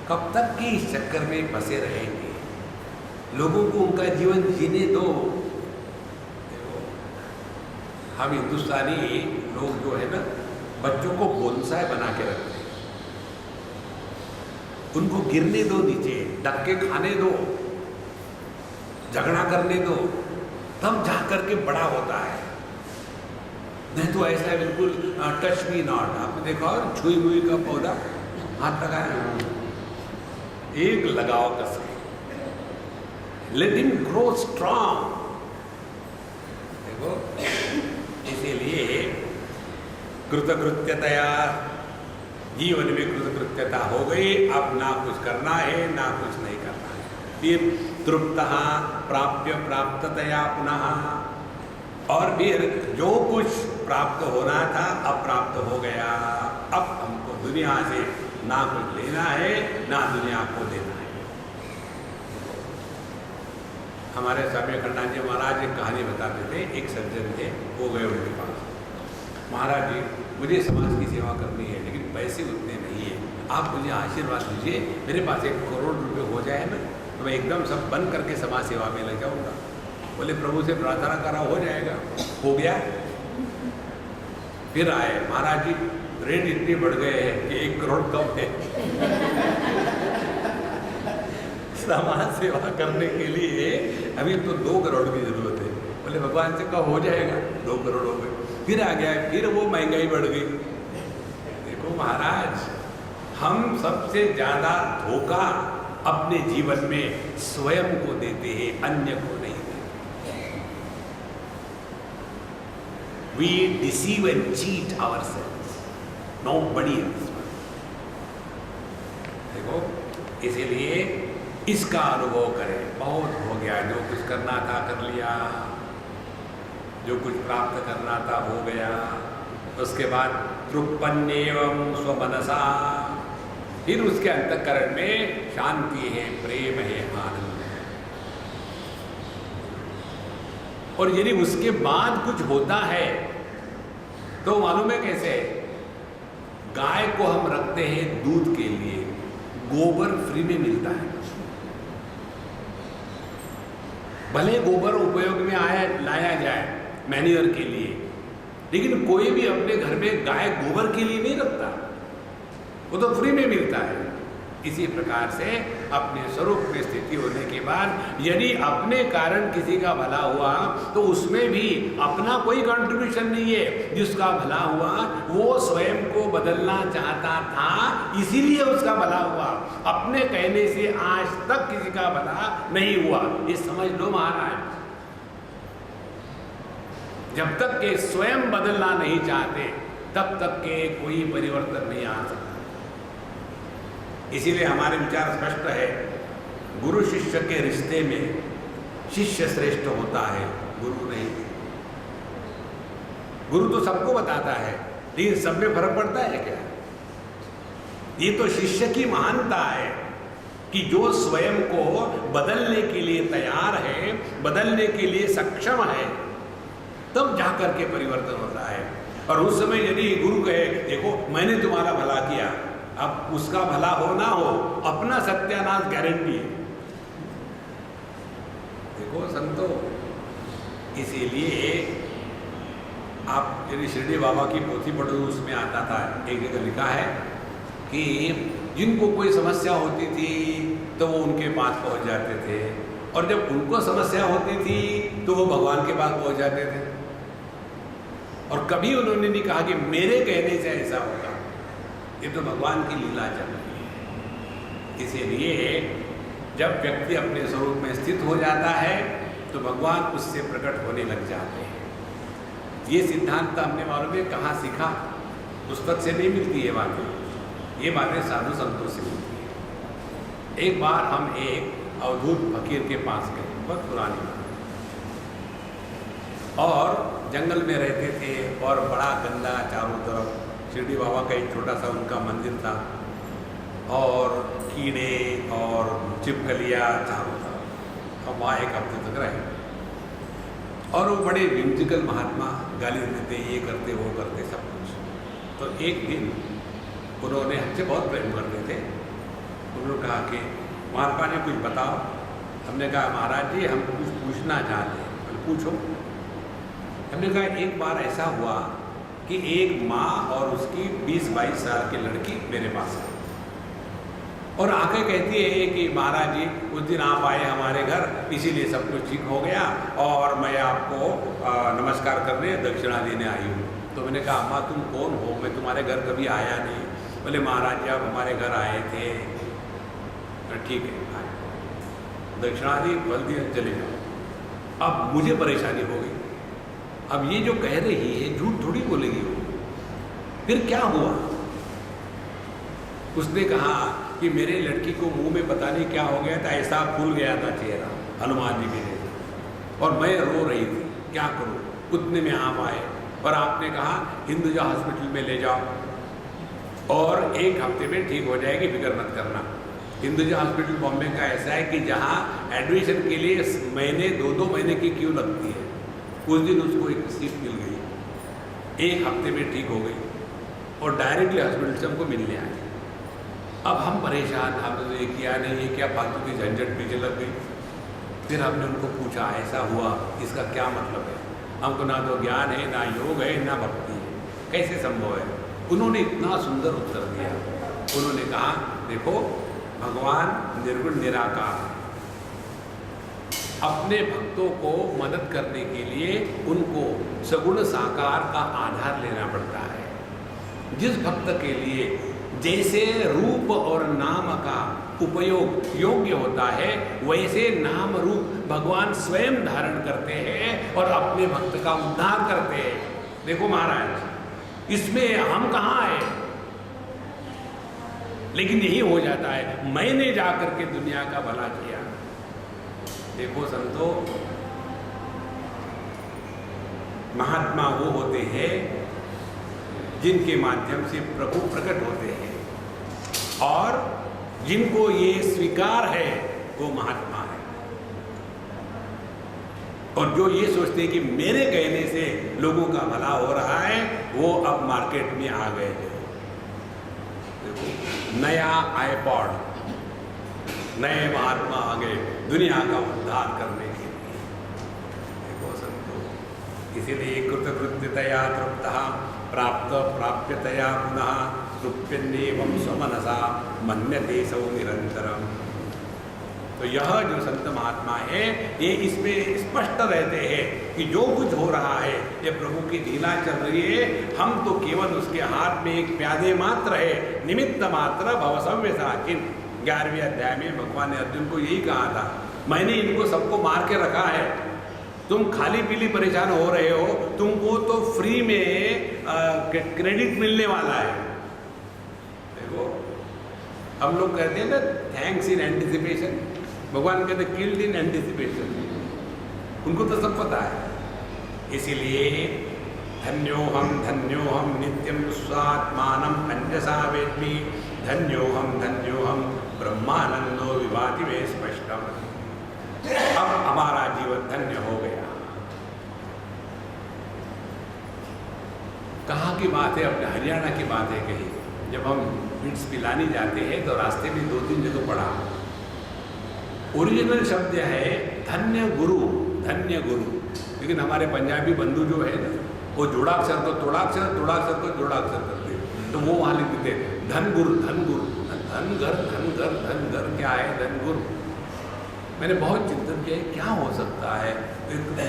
कब तक के इस चक्कर में फंसे रहेंगे? लोगों को उनका जीवन जीने दो। देखो हम हिंदुस्तानी लोग जो है ना, बच्चों को बोनसाई बना के रखते हैं, उनको गिरने दो नीचे, धक्के खाने दो, झगड़ा करने दो, तब जा करके बड़ा होता है। नहीं तो ऐसा बिल्कुल टच मी नॉट। आपने देखा और छुई मुई का पौधा हाथ लगाया, एक लगाओ कसके, लेट हिम ग्रो स्ट्रांग। देखो इसीलिए कृतकृत्यतया जीवन में कृतकृत्यता हो गई। अब ना कुछ करना है ना कुछ नहीं करना है। फिर तृप्तः प्राप्य प्राप्ततया पुनः, और फिर जो कुछ प्राप्त होना था अप्राप्त हो गया। अब हमको दुनिया से ना कुछ लेना है ना दुनिया को देना है। हमारे स्वामी अखंडानंद जी महाराज एक कहानी बताते थे। एक सज्जन थे, वो गए उनके पास, महाराज जी मुझे समाज की सेवा करनी है लेकिन पैसे उतने नहीं है, आप मुझे आशीर्वाद दीजिए, मेरे पास 1 करोड़ रुपए हो जाए ना तो मैं एकदम सब बंद करके समाज सेवा में लग जाऊंगा। बोले प्रभु से प्रार्थना करा, हो जाएगा। हो गया। फिर आए, महाराज जी रेट इतने बढ़ गए हैं कि 1 करोड़ कम है। समाज सेवा करने के लिए अभी तो 2 करोड़ की जरूरत है। बोले भगवान से कहा हो जाएगा, 2 करोड़ हो गए। फिर आ गया, फिर वो महंगाई बढ़ गई। देखो महाराज, हम सबसे ज्यादा धोखा अपने जीवन में स्वयं को देते हैं, अन्य को नहीं देते। We deceive and cheat ourselves. Nobody else. देखो, इसीलिए इसका अनुभव करें। बहुत हो गया, जो कुछ करना था कर लिया, जो कुछ प्राप्त करना था हो गया। उसके बाद तृप्पन्नेवं स्वमनसा, फिर उसके अंतःकरण में शांति है, प्रेम है, आनंद है। और यदि उसके बाद कुछ होता है तो मालूम है कैसे? गाय को हम रखते हैं दूध के लिए, गोबर फ्री में मिलता है। भले गोबर उपयोग में लाया जाए मैन्योर के लिए, लेकिन कोई भी अपने घर में गाय गोबर के लिए नहीं रखता, वो तो फ्री में मिलता है। इसी प्रकार से अपने स्वरूप में स्थिति होने के बाद यदि अपने कारण किसी का भला हुआ तो उसमें भी अपना कोई कंट्रीब्यूशन नहीं है। जिसका भला हुआ वो स्वयं को बदलना चाहता था, इसीलिए उसका भला हुआ। अपने कहने से आज तक किसी का भला नहीं हुआ, ये समझ लो महाराज। जब तक के स्वयं बदलना नहीं चाहते तब तक के कोई परिवर्तन नहीं आ सकता। इसीलिए हमारे विचार स्पष्ट है, गुरु शिष्य के रिश्ते में शिष्य श्रेष्ठ होता है, गुरु नहीं। गुरु तो सबको बताता है, लेकिन सब में फर्क पड़ता है क्या? ये तो शिष्य की महानता है कि जो स्वयं को बदलने के लिए तैयार है, बदलने के लिए सक्षम है, तब जाकर के परिवर्तन होता है। और उस समय यदि गुरु कहे देखो मैंने तुम्हारा भला किया, अब उसका भला हो ना हो अपना सत्यानाश गारंटी है। देखो संतो, इसीलिए आप यदि शिरडी बाबा की पोथी पढ़ो उसमें आता था, एक जगह लिखा है कि जिनको कोई समस्या होती थी तो वो उनके पास पहुंच जाते थे, और जब उनको समस्या होती थी तो वो भगवान के पास पहुंच जाते थे। और कभी उन्होंने नहीं कहा कि मेरे कहने से ऐसा होगा, ये तो भगवान की लीला चल रही है। इसीलिए जब व्यक्ति अपने स्वरूप में स्थित हो जाता है तो भगवान उससे प्रकट होने लग जाते हैं। ये सिद्धांत हमने मालूम है कहाँ सीखा? पुस्तक से नहीं मिलती है बातें, ये बातें साधु संतों से मिलती है। एक बार हम एक अवधूत फकीर के पास गए, बहुत पुरानी बात, और जंगल में रहते थे और बड़ा गंदा चारों तरफ, शिरडी बाबा का एक छोटा सा उनका मंदिर था और कीड़े और छिपकलियाँ चारों तरफ। हम वहाँ एक हफ्ते तक रहे और वो बड़े विम्सिकल महात्मा, गाली देते, ये करते वो करते सब कुछ। तो एक दिन उन्होंने हमसे बहुत प्रेम करते थे, उन्होंने कहा कि महात्मा ने कुछ बताओ। हमने कहा महाराज जी हम कुछ पूछना चाहते हैं। पूछो। हमने कहा एक बार ऐसा हुआ कि एक माँ और उसकी 20-22 साल की लड़की मेरे पास आई और आके कहती है कि महाराज जी उस दिन आप आए हमारे घर, इसीलिए सब कुछ ठीक हो गया और मैं आपको नमस्कार करने दक्षिणा देने आई हूँ। तो मैंने कहा अम्मा तुम कौन हो, मैं तुम्हारे घर कभी आया नहीं। बोले महाराज जी आप हमारे घर आए थे। तो ठीक है आए, दक्षिणा दी, बोल दिया चले जाओ। अब मुझे परेशानी हो गई, अब ये जो कह रही है झूठ थोड़ी बोलेगी वो। फिर क्या हुआ? उसने कहा कि मेरे लड़की को मुंह में पता नहीं क्या हो गया था, ऐसा फूल गया था चेहरा हनुमान जी के जैसा, और मैं रो रही थी, क्या करूं? उतने में आप आए और आपने कहा हिंदुजा हॉस्पिटल में ले जाओ और 1 हफ्ते में ठीक हो जाएगी, फिक्र मत करना। हिंदुजा हॉस्पिटल बॉम्बे का ऐसा है कि जहाँ एडमिशन के लिए महीने 2-2 महीने की क्यू लगती है। उस दिन उसको एक सीट मिल गई, 1 हफ्ते में ठीक हो गई और डायरेक्टली हॉस्पिटल से हमको मिलने आए। अब हम परेशान, हमने तो ये किया नहीं, ये क्या फालतू की झंझट पीछे लग गई। फिर हमने उनको पूछा ऐसा हुआ, इसका क्या मतलब है? हमको ना तो ज्ञान है, ना योग है, ना भक्ति है, कैसे संभव है? उन्होंने इतना सुंदर उत्तर दिया। उन्होंने कहा देखो भगवान निर्गुण निराकार, अपने भक्तों को मदद करने के लिए उनको सगुण साकार का आधार लेना पड़ता है। जिस भक्त के लिए जैसे रूप और नाम का उपयोग योग्य होता है, वैसे नाम रूप भगवान स्वयं धारण करते हैं और अपने भक्त का उद्धार करते हैं। देखो महाराज, इसमें हम कहाँ हैं? लेकिन यही हो जाता है, मैंने जा करके दुनिया का भला किया। देखो संतो, महात्मा वो होते हैं जिनके माध्यम से प्रभु प्रकट होते हैं, और जिनको ये स्वीकार है वो महात्मा है। और जो ये सोचते हैं कि मेरे कहने से लोगों का भला हो रहा है, वो अब मार्केट में आ गए हैं। देखो, नया आईपॉड, नए महात्मा आ गए दुनिया का उद्धार करने के लिए। देखो संतो, इसीलिए कृतकृत्यतया तृप्तः प्राप्त प्राप्यतया पुनः तृप्यन्नेवं स्वमनसा मन्यते सौ निरंतरम। तो यह जो संत महात्मा है, ये इसमें स्पष्ट रहते हैं कि जो कुछ हो रहा है ये प्रभु की लीला चल रही है, हम तो केवल उसके हाथ में एक प्यादे मात्र है, निमित्त मात्र भवसव्यसाचिन। 11वें अध्याय में भगवान ने अर्जुन को यही कहा था, मैंने इनको सबको मार के रखा है, तुम खाली पीली परेशान हो रहे हो, तुमको तो फ्री में क्रेडिट मिलने वाला है। देखो, हम लोग कहते हैं ना थैंक्स इन एंटिसिपेशन, भगवान कहते किल्ड इन एंटिसिपेशन, उनको तो सब पता है। इसीलिए धन्योहम नित्यम स्वात्मानम अंजसा वेद्मि, धन्योहम ब्रह्मानंदो विभाति में स्पष्टम। अब हमारा जीवन धन्य हो गया। कहाँ की बात है? अपने हरियाणा की बात है कही। जब हम बिट्स पिलानी जाते हैं तो रास्ते में 2-3 जगह पढ़ा, ओरिजिनल शब्द है धन्य गुरु, धन्य गुरु। लेकिन हमारे पंजाबी बंधु जो है ना, वो जोड़ाक्षर को तोड़ाक्षर, तोड़ाक्षर को जोड़ाक्षर करते हैं, तो वो वहाँ लिख देते धन गुरु, धन गुरु, धन घर, धन घर, धन घर क्या है? धन गुरु। मैंने बहुत चिंतन किया, क्या हो सकता है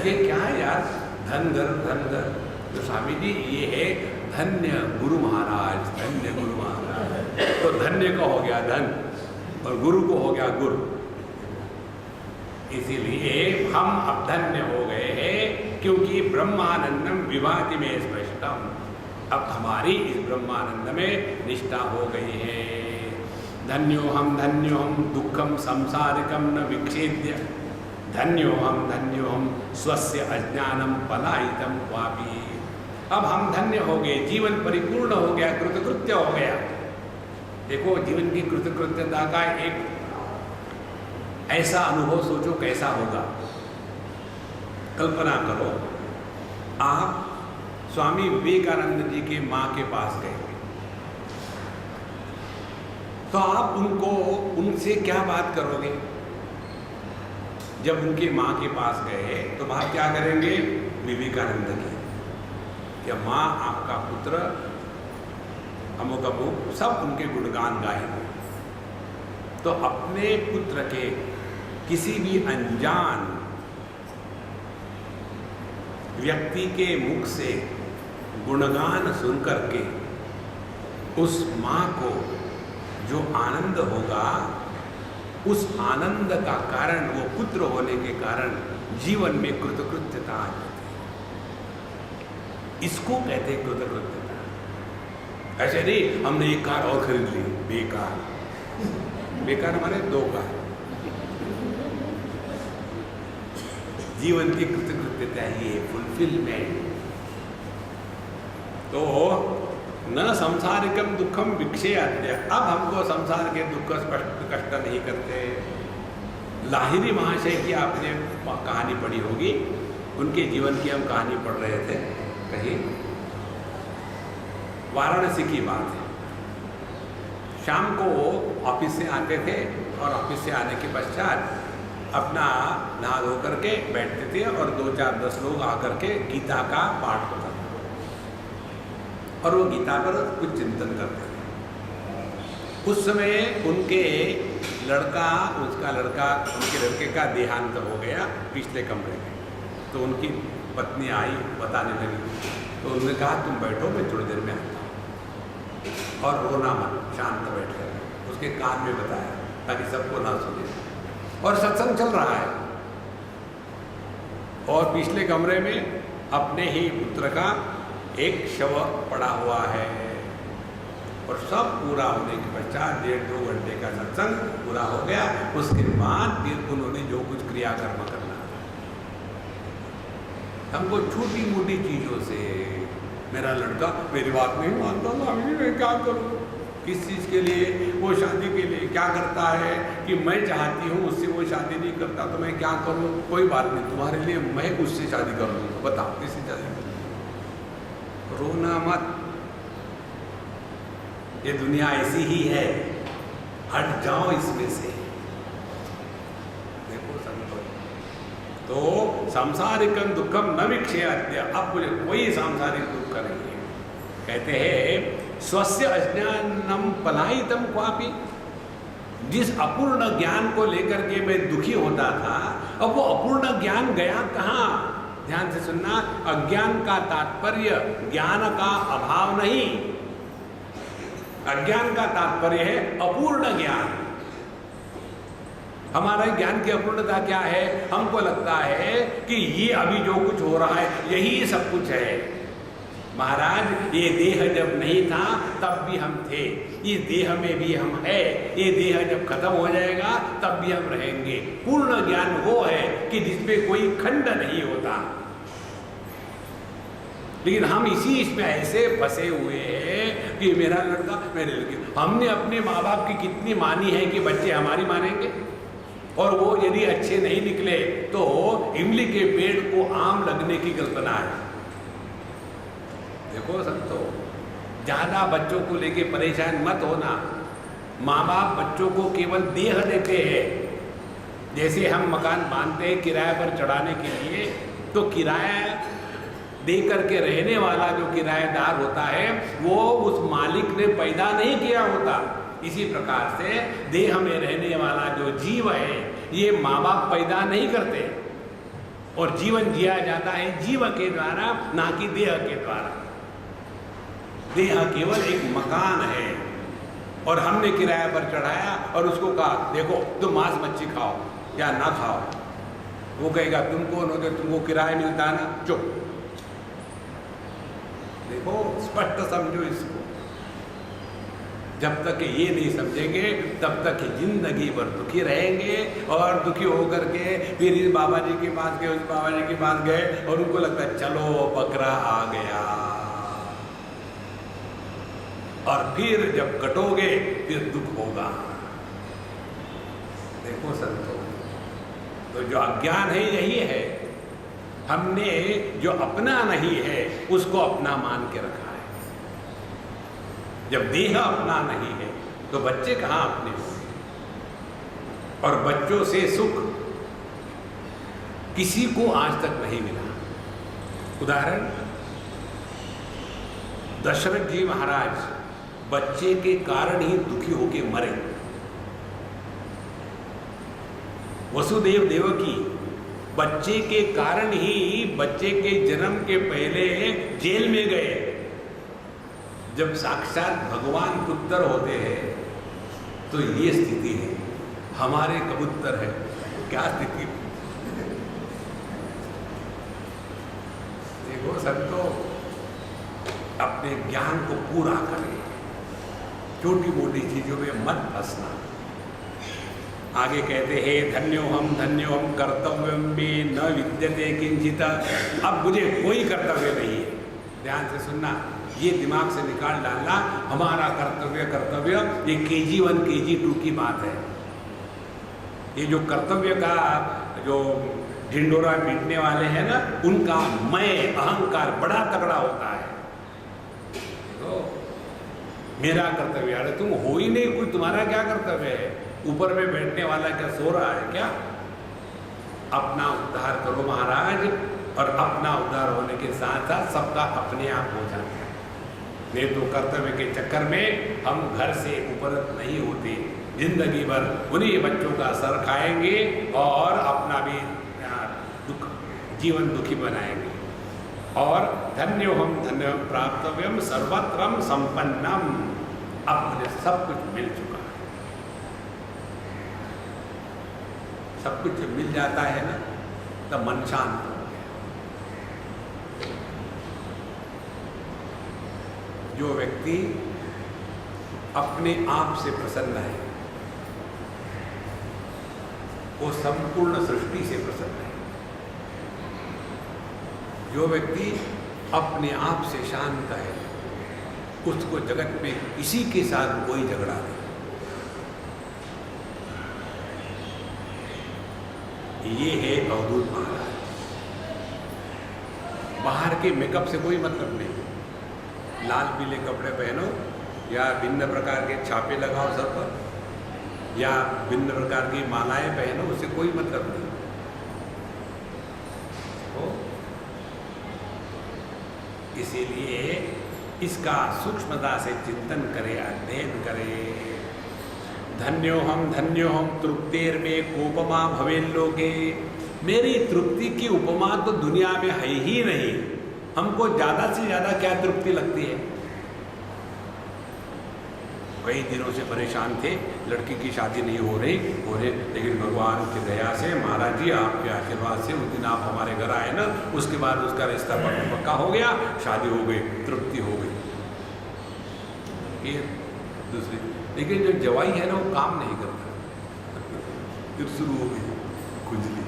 ये, क्या है यार? धन घर, धन घर। तो स्वामी जी ये है धन्य गुरु महाराज, धन्य गुरु महाराज। तो धन्य का हो गया धन और गुरु को हो गया गुरु। इसीलिए हम अब धन्य हो गए हैं, क्योंकि ब्रह्मानंदम विभाति में स्पष्टम। अब हमारी इस ब्रह्मानंद में निष्ठा हो गई है। धन्योहम दुखम संसारिकम न विक्षेद्य, धन्योहम स्वस्य अज्ञानम पलायितम वापि। अब हम धन्य हो गए, जीवन परिपूर्ण हो गया, कृतकृत्य हो गया। देखो, जीवन की कृतकृत्यता का एक ऐसा अनुभव सोचो कैसा होगा। कल्पना करो, आप स्वामी विवेकानंद जी के माँ के पास गए, तो आप उनसे क्या बात करोगे? जब उनकी माँ के पास गए तो बात क्या करेंगे? विवेकानंद की, कि माँ आपका पुत्र अमुक अमुक, सब उनके गुणगान गाएंगे। तो अपने पुत्र के किसी भी अनजान व्यक्ति के मुख से गुणगान सुन करके उस माँ को जो आनंद होगा, उस आनंद का कारण, वो पुत्र होने के कारण जीवन में कृतकृत्यता आ जाती है। इसको कहते हैं कृतकृत्यता। ऐसे नहीं हमने एक कार और खरीद ली, बेकार। बेकार हमारे 2 कार। जीवन की कृतकृत्यता ही है फुलफिलमेंट। तो न संसारिकम दुखम विक्षेद्य, अब हमको संसार के दुख कष्ट नहीं करते। लाहिरी महाशय की आपने कहानी पढ़ी होगी, उनके जीवन की हम कहानी पढ़ रहे थे कहीं, वाराणसी की बात है। शाम को वो ऑफिस से आते थे और ऑफिस से आने के पश्चात अपना नहा धो करके बैठते थे और 2-4-10 लोग आकर के गीता का पाठ होता था और वो गीता पर कुछ चिंतन करते थे। उस समय उनके लड़के का देहांत हो गया पिछले कमरे में। तो उनकी पत्नी आई, बताने लगी, तो उन्होंने कहा तुम बैठो, मैं थोड़ी देर में आता हूँ। और रोना मत, शांत बैठ कर उसके कान में बताया ताकि सबको ना सुने। और सत्संग चल रहा है और पिछले कमरे में अपने ही पुत्र का एक शव पड़ा हुआ है और सब पूरा होने के पश्चात 1.5-2 घंटे का सत्संग पूरा हो गया। उसके बाद फिर उन्होंने जो कुछ क्रियाकर्म करना था, हमको छोटी मोटी चीज़ों से, मेरा लड़का मेरी बात नहीं मानता, स्वामी जी मैं क्या करूँ? किस चीज़ के लिए? वो शादी के लिए क्या करता है कि मैं चाहती हूँ उससे वो शादी नहीं करता, तो मैं क्या करूँ? कोई बात नहीं, तुम्हारे लिए मैं उससे शादी कर लूँगा, बताओ किससे शादी कर? रोना मत, ये दुनिया ऐसी ही है, हट जाओ इसमें से। देखो संतो, तो सांसारिकम दुखम न विक्षेयत्य, अब मुझे कोई सांसारिक दुख नहीं है। कहते हैं स्वस्य अज्ञानम पलायितम क्वापि, जिस अपूर्ण ज्ञान को लेकर के मैं दुखी होता था, अब वो अपूर्ण ज्ञान गया कहाँ? ध्यान से सुनना, अज्ञान का तात्पर्य ज्ञान का अभाव नहीं, अज्ञान का तात्पर्य है अपूर्ण ज्ञान। हमारा ज्ञान की अपूर्णता क्या है? हमको लगता है कि ये अभी जो कुछ हो रहा है यही सब कुछ है। महाराज, ये देह जब नहीं था तब भी हम थे, इस देह में भी हम है, ये देह जब खत्म हो जाएगा तब भी हम रहेंगे। पूर्ण ज्ञान वो है कि जिसमें कोई खंड नहीं होता। लेकिन हम इसी इसमें ऐसे फंसे हुए हैं कि मेरा लड़का मेरे लड़के, हमने अपने माँ बाप की कितनी मानी है कि बच्चे हमारी मानेंगे, और वो यदि अच्छे नहीं निकले तो इमली के पेड़ को आम लगने की कल्पना है। देखो संतो, ज्यादा बच्चों को लेके परेशान मत होना। माँ बाप बच्चों को केवल देह देते हैं। जैसे हम मकान बांधते हैं किराए पर चढ़ाने के लिए, तो किराया दे करके रहने वाला जो किराएदार होता है वो उस मालिक ने पैदा नहीं किया होता। इसी प्रकार से देह में रहने वाला जो जीव है ये माँ बाप पैदा नहीं करते, और जीवन जिया जाता है जीव के द्वारा, ना कि देह के द्वारा। देह केवल एक मकान है, और हमने किराए पर चढ़ाया और उसको कहा देखो तुम मांस मच्छी खाओ या ना खाओ, वो कहेगा तुम कौन हो, तुमको किराया मिलता है ना, चुप। देखो स्पष्ट समझो इसको, जब तक ये नहीं समझेंगे तब तक जिंदगी भर दुखी रहेंगे, और दुखी होकर के फिर इस बाबा जी के पास गए, उस बाबा जी के पास गए, और उनको लगता है चलो बकरा आ गया, और फिर जब कटोगे फिर दुख होगा। देखो संतो, तो जो अज्ञान है यही है, हमने जो अपना नहीं है उसको अपना मान के रखा है। जब देह अपना नहीं है तो बच्चे कहाँ अपने होंगे, और बच्चों से सुख किसी को आज तक नहीं मिला। उदाहरण, दशरथ जी महाराज बच्चे के कारण ही दुखी होके मरे। वसुदेव देवकी बच्चे के कारण ही बच्चे के जन्म के पहले जेल में गए। जब साक्षात भगवान पुत्र होते हैं तो ये स्थिति है, हमारे कबूतर है क्या स्थिति। देखो संतो, अपने ज्ञान को पूरा करें, छोटी मोटी चीजों में मत फंसना। आगे कहते हैं धन्योहम कर्तव्यम में न विद्यते किंचित। अब मुझे कोई कर्तव्य नहीं है, ध्यान से सुनना, ये दिमाग से निकाल डालना। हमारा कर्तव्य ये KG1 KG2 की बात है। ये जो कर्तव्य का जो ढिंडोरा पीटने वाले हैं ना, उनका मैं अहंकार बड़ा तगड़ा होता है। तो मेरा कर्तव्य, अरे तुम हो ही नहीं कोई, तुम्हारा क्या कर्तव्य है? ऊपर में बैठने वाला क्या सो रहा है क्या? अपना उद्धार करो महाराज, और अपना उद्धार होने के साथ साथ सबका अपने आप हो जाता है। नहीं तो कर्तव्य के चक्कर में हम घर से ऊपर नहीं होते, जिंदगी भर उन्हीं बच्चों का सर खाएंगे और अपना भी दुख, जीवन दुखी बनाएंगे। और धन्योहम प्राप्तव्यम सर्वत्रम संपन्नम, अब मुझे सब कुछ मिल चुका है। सब कुछ मिल जाता है ना, तो मन शांत हो गया। जो व्यक्ति अपने आप से प्रसन्न है, वो संपूर्ण सृष्टि से प्रसन्न है। जो व्यक्ति अपने आप से शांत है, उसको जगत में किसी के साथ कोई झगड़ा नहीं। ये है अवधूत महाराज। बाहर के मेकअप से कोई मतलब नहीं। लाल पीले कपड़े पहनो या भिन्न प्रकार के छापे लगाओ सर पर या भिन्न प्रकार की मालाएं पहनो, उससे कोई मतलब नहीं। तो इसीलिए इसका सूक्ष्मता से चिंतन करें, अध्ययन करें। धन्यो हम तृप्तेर में कोपमा भवेल्लोके। मेरी तृप्ति की उपमा तो दुनिया में है ही नहीं। हमको ज्यादा से ज्यादा क्या तृप्ति लगती है? कई दिनों से परेशान थे, लड़की की शादी नहीं हो रही, लेकिन भगवान की दया से, महाराज जी आपके आशीर्वाद से उस दिन आप हमारे घर आए ना, उसके बाद उसका रिश्ता पक्का हो गया, शादी हो गई, तृप्ति हो गई। ये दूसरी, लेकिन जो जवाई है ना वो काम नहीं करता, फिर शुरू हो गई खुजली।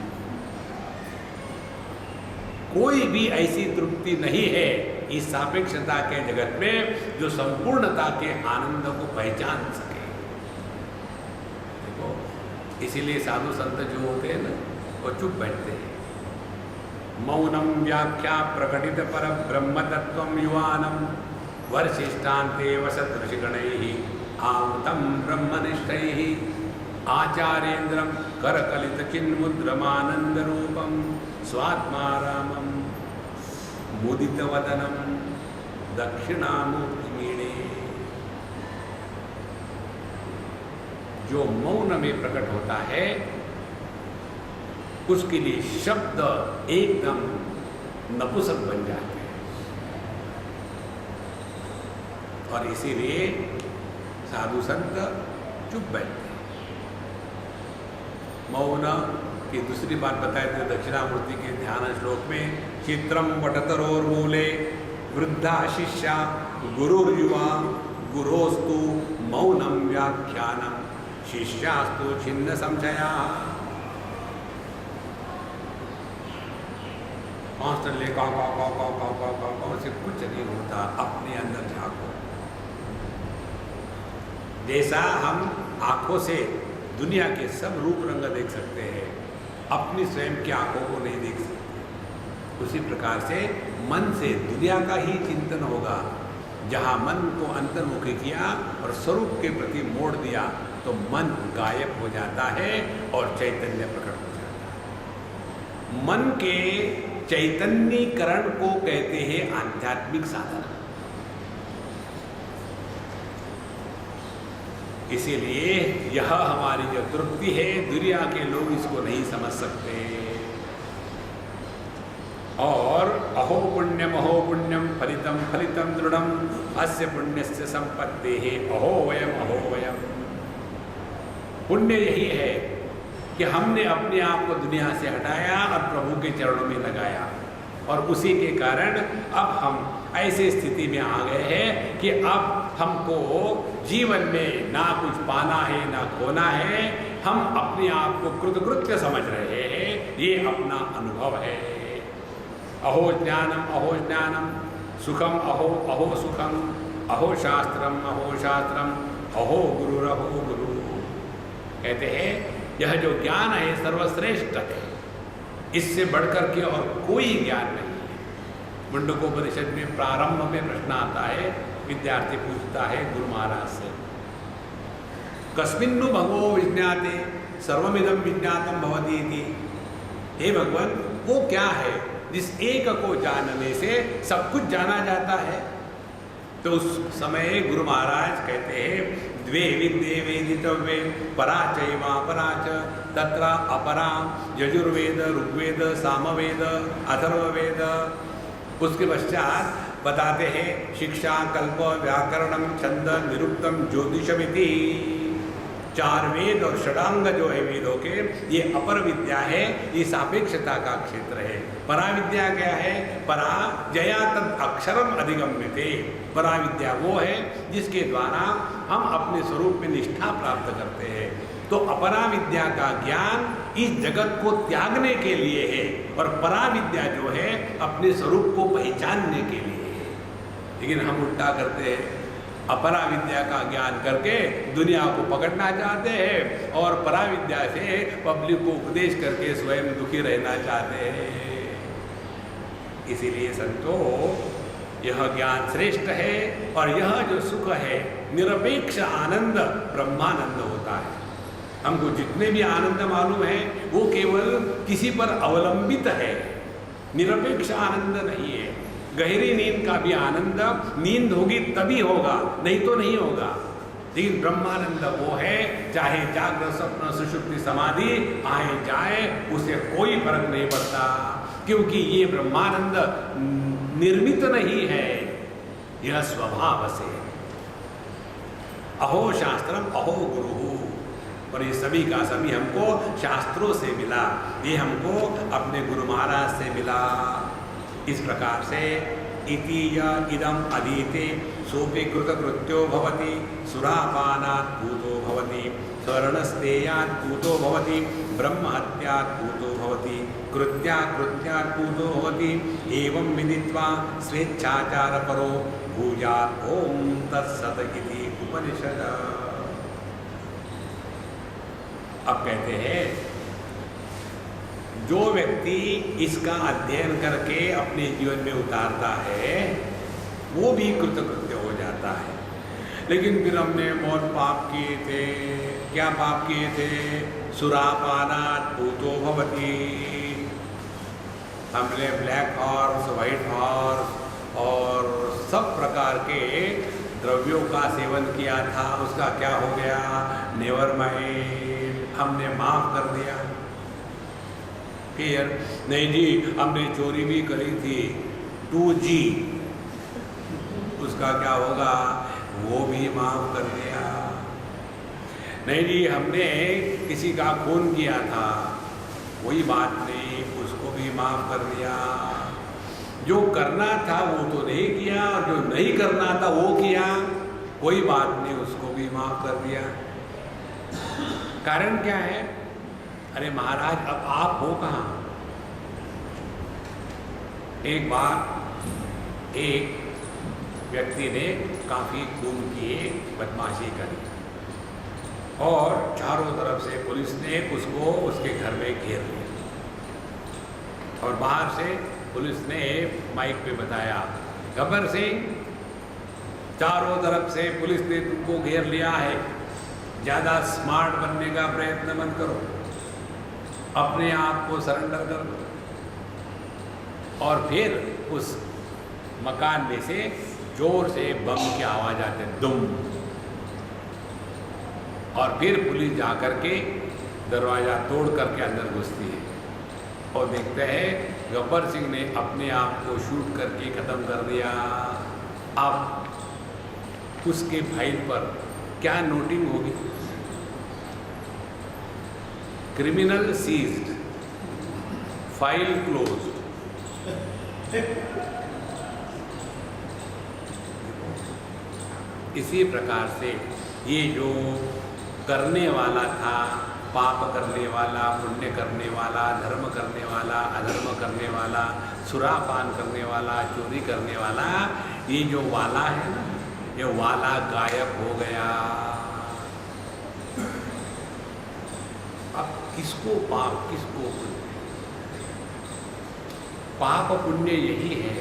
कोई भी ऐसी तृप्ति नहीं है इस सापेक्षता के जगत में जो संपूर्णता के आनंद को पहचान सके। देखो, इसीलिए साधु संत जो होते हैं ना, वो चुप बैठते हैं। मौनम व्याख्या प्रकटित पर ब्रह्म तत्वम युवानम वर्षिष्ठान्ते वसत ऋषिगणैः आमृतं ब्रह्मनिष्ठैः आचार्येन्द्रं करकलित चिन्मुद्रमानंद रूपम स्वात्मारामं मुदित वदनम दक्षिणामूर्तिमीणे। जो मौन में प्रकट होता है उसके लिए शब्द एकदम नपुंसक बन जाते हैं। और इसीलिए साधु संत चुप बैठते हैं। मौन की दूसरी बात बताए थे दक्षिणामूर्ति के ध्यान श्लोक में, चित्रम वटतरोर्मूले वृद्धा शिष्या गुरुर्युवा गुरोस्तु मौनम व्याख्यानम शिष्यास्तु छिन्न संशया। कॉन्स्टेंटली काव से कुछ नहीं होता, अपने अंदर झांको। जैसा हम आंखों से दुनिया के सब रूप रंग देख सकते हैं, अपनी स्वयं की आंखों को नहीं देख सकते, उसी प्रकार से मन से दुनिया का ही चिंतन होगा। जहाँ मन को अंतर्मुखी किया और स्वरूप के प्रति मोड़ दिया तो मन गायब हो जाता है और चैतन्य प्रकट हो जाता है। मन के चैतन्यीकरण को कहते हैं आध्यात्मिक साधना। इसीलिए यह हमारी जो तृप्ति है, दुनिया के लोग इसको नहीं समझ सकते। और अहो पुण्यम फलितम फलितम दृढ़म अस्य पुण्यस्य संपत्ति है अहो वयम। पुण्य यही है कि हमने अपने आप को दुनिया से हटाया और प्रभु के चरणों में लगाया, और उसी के कारण अब हम ऐसी स्थिति में आ गए हैं कि अब हमको जीवन में ना कुछ पाना है ना खोना है। हम अपने आप को कृतकृत्य समझ रहे हैं, ये अपना अनुभव है। अहो ज्ञानम सुखम अहो सुखम अहो शास्त्रम अहो गुरु। कहते हैं यह जो ज्ञान है सर्वश्रेष्ठ है, इससे बढ़कर के और कोई ज्ञान नहीं है। मुंडकोपनिषद में प्रारंभ में प्रश्न आता है, विद्यार्थी पूछता है गुरु महाराज से, कस्मिन्नु भगवो विज्ञाते सर्वमिदं विज्ञातम भवति इति। हे भगवान, वो क्या है जिस एक को जानने से सब कुछ जाना जाता है? तो उस समय गुरु महाराज कहते हैं, द्वे विद्ये वेदितव्ये परा चैवापरा च तत्र अपरा यजुर्वेद ऋग्वेद सामवेद अथर्ववेद। उसके पश्चात बताते हैं शिक्षा कल्प व्याकरणम छंद निरुक्तम ज्योतिषमिति। चार वेद और षडांग जो है वेदों के, ये अपर विद्या है, ये सापेक्षता का क्षेत्र है। परा विद्या क्या है? परा जया तद अक्षरम अधिगम्यते। परा विद्या वो है जिसके द्वारा हम अपने स्वरूप में निष्ठा प्राप्त करते हैं। तो अपरा विद्या का ज्ञान इस जगत को त्यागने के लिए है और परा विद्या जो है अपने स्वरूप को पहचानने के लिए है। लेकिन हम उल्टा करते हैं, अपरा विद्या का ज्ञान करके दुनिया को पकड़ना चाहते हैं और परा विद्या से पब्लिक को उपदेश करके स्वयं दुखी रहना चाहते हैं। इसीलिए संतो, यह ज्ञान श्रेष्ठ है और यह जो सुख है निरपेक्ष आनंद ब्रह्मानंद होता है। हमको जितने भी आनंद मालूम है वो केवल किसी पर अवलंबित है, निरपेक्ष आनंद नहीं है। गहरी नींद का भी आनंद नींद होगी तभी होगा, नहीं तो नहीं होगा। लेकिन ब्रह्मानंद वो है, चाहे जागृत स्वप्न सुषुप्ति समाधि आए जाए उसे कोई फर्क नहीं पड़ता, क्योंकि ये ब्रह्मानंद निर्मित नहीं है, यह स्वभाव से। अहो शास्त्रम अहो गुरु, और ये सभी का सभी हमको शास्त्रों से मिला, ये हमको अपने गुरु महाराज से मिला। इस प्रकार से इति या इदम अधीते सोपि कृतकृत्यो भवति, सुरापानात् पूतो भवति, स्वर्णस्तेयात् पूतो भवति, ब्रह्महत्यात् पूतो भवति, कृत्यात् पूतो भवति। एवं विदित्वा स्वेच्छाचारपरो भूयात्। ओम तत्सत इति उपनिषद। अब कहते हैं, जो व्यक्ति इसका अध्ययन करके अपने जीवन में उतारता है वो भी कृतकृत्य हो जाता है। लेकिन फिर हमने बहुत पाप किए थे। क्या पाप किए थे? सुरापानात् पूतो भवति। हमने ब्लैक हॉर्स, व्हाइट हॉर्स और सब प्रकार के द्रव्यों का सेवन किया था, उसका क्या हो गया? नेवर माइंड, हमने माफ कर दिया। फिर नहीं जी, हमने चोरी भी करी थी, 2G, उसका क्या होगा? वो भी माफ कर दिया। नहीं जी, हमने किसी का खून किया था, कोई बात नहीं, उसको भी माफ कर दिया। जो करना था वो तो नहीं किया और जो नहीं करना था वो किया, कोई बात नहीं, उसको भी माफ कर दिया। कारण क्या है? अरे महाराज, अब आप हो कहाँ? एक बार एक व्यक्ति ने काफी खून किए, बदमाशी करी और चारों तरफ से पुलिस ने उसको उसके घर में घेर लिया और बाहर से पुलिस ने माइक पे बताया, गब्बर सिंह, चारों तरफ से पुलिस ने तुमको घेर लिया है, ज़्यादा स्मार्ट बनने का प्रयत्न मत करो, अपने आप को सरेंडर कर दो। और फिर उस मकान में से जोर से बम की आवाज़ आते, दुम। और फिर पुलिस जा कर के दरवाज़ा तोड़ करके अंदर घुसती है और देखते हैं गब्बर सिंह ने अपने आप को शूट करके ख़त्म कर दिया। अब उसके फाइल पर क्या नोटिंग होगी? Criminal seized, file closed. इसी प्रकार से ये जो करने वाला था, पाप करने वाला, पुण्य करने वाला, धर्म करने वाला, अधर्म करने वाला, सुरापान करने वाला, चोरी करने वाला, ये जो वाला है ना, ये वाला गायब हो गया। अब किसको पाप, किसको पुण्य? पाप पुण्य यही है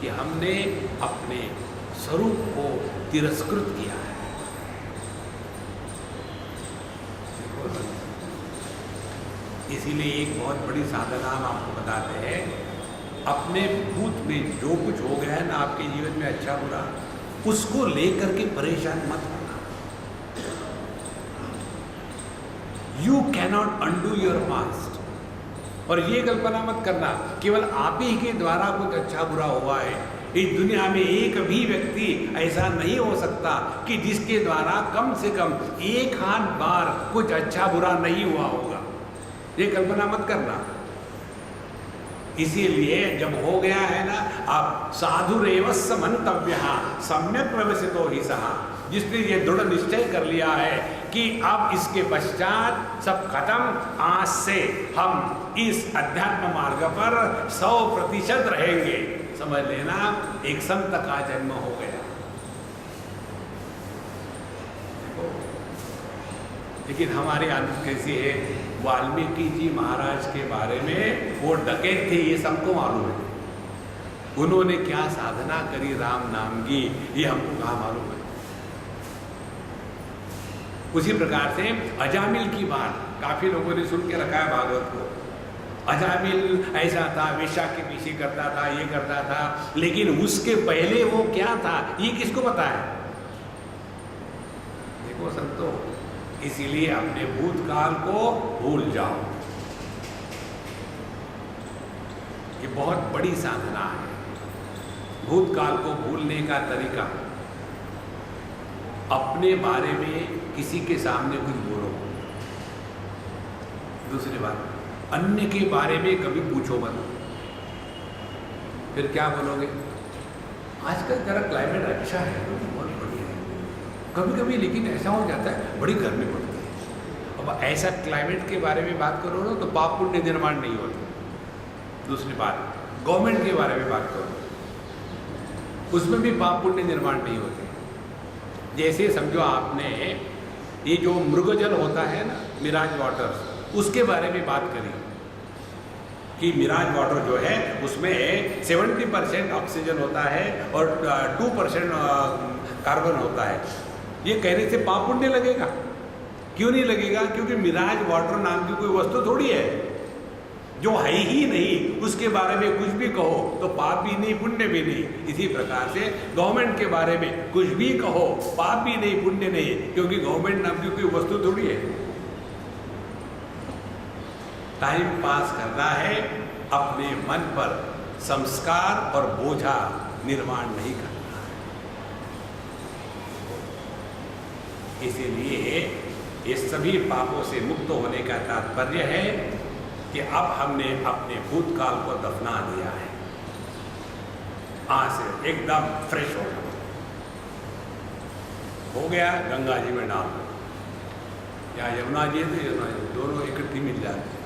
कि हमने अपने स्वरूप को तिरस्कृत किया है। इसीलिए एक बहुत बड़ी साधना हम आपको बताते हैं, अपने भूत में जो कुछ हो गया है ना आपके जीवन में अच्छा बुरा, उसको लेकर के परेशान मत होना। You cannot undo your past. और ये कल्पना मत करना केवल आप ही के द्वारा कुछ अच्छा बुरा हुआ है, इस दुनिया में एक भी व्यक्ति ऐसा नहीं हो सकता कि जिसके द्वारा कम से कम एक आध बार कुछ अच्छा बुरा नहीं हुआ होगा। ये कल्पना मत करना। इसीलिए जब हो गया है ना, अब साधुरेवस्य मंतव्यः सम्यक व्यवसितो हि सः, जिसने ये दृढ़ निश्चय कर लिया है कि अब इसके पश्चात सब खत्म, आज से हम इस अध्यात्म मार्ग पर 100% रहेंगे, समझ लेना एक संत का जन्म हो गया। लेकिन हमारी आदत कैसी है, वाल्मीकि जी महाराज के बारे में वो डकैत थे ये सबको मालूम है, उन्होंने क्या साधना करी राम नाम की ये हमको कहाँ मालूम है। उसी प्रकार से अजामिल की बात काफी लोगों ने सुन के रखा है भागवत को। अजामिल ऐसा था, वेश्या के पीछे करता था, ये करता था, लेकिन उसके पहले वो क्या था ये किसको पता है? देखो संतो, इसीलिए अपने भूतकाल को भूल जाओ, ये बहुत बड़ी साधना है। भूतकाल को भूलने का तरीका, अपने बारे में किसी के सामने कुछ बोलो। दूसरी बात, अन्य के बारे में कभी पूछो मत। फिर क्या बोलोगे? आजकल जरा क्लाइमेट अच्छा है, बहुत बढ़िया है, कभी कभी लेकिन ऐसा हो जाता है बड़ी गर्मी पड़ती है। अब ऐसा क्लाइमेट के बारे में बात करो ना तो पाप पुण्य निर्माण नहीं होता। दूसरी बात, गवर्नमेंट के बारे में बात करो, उसमें भी पाप पुण्य निर्माण नहीं होते। जैसे समझो आपने ये जो मृगजल होता है ना, मिराज वाटर्स, उसके बारे में बात करी कि मिराज वाटर जो है उसमें 70% ऑक्सीजन होता है और 2% कार्बन होता है। ये कहने से पाप पुण्य लगेगा? क्यों नहीं लगेगा? क्योंकि मिराज वाटर नाम की कोई वस्तु थोड़ी है, जो है ही नहीं, उसके बारे में कुछ भी कहो तो पाप भी नहीं पुण्य भी नहीं। इसी प्रकार से गवर्नमेंट के बारे में कुछ भी कहो, पाप भी नहीं पुण्य नहीं, क्योंकि गवर्नमेंट नाम की कोई वस्तु थोड़ी है। टाइम पास करना है, अपने मन पर संस्कार और बोझा निर्माण नहीं करना है। इसीलिए ये सभी पापों से मुक्त होने का तात्पर्य है कि अब हमने अपने भूतकाल को दफना दिया है, आज से एकदम फ्रेश हो गया। गंगा जी में डाल दो या यमुना जी है तो यमुना जी, दोनों इकट्ठी मिल जाती है।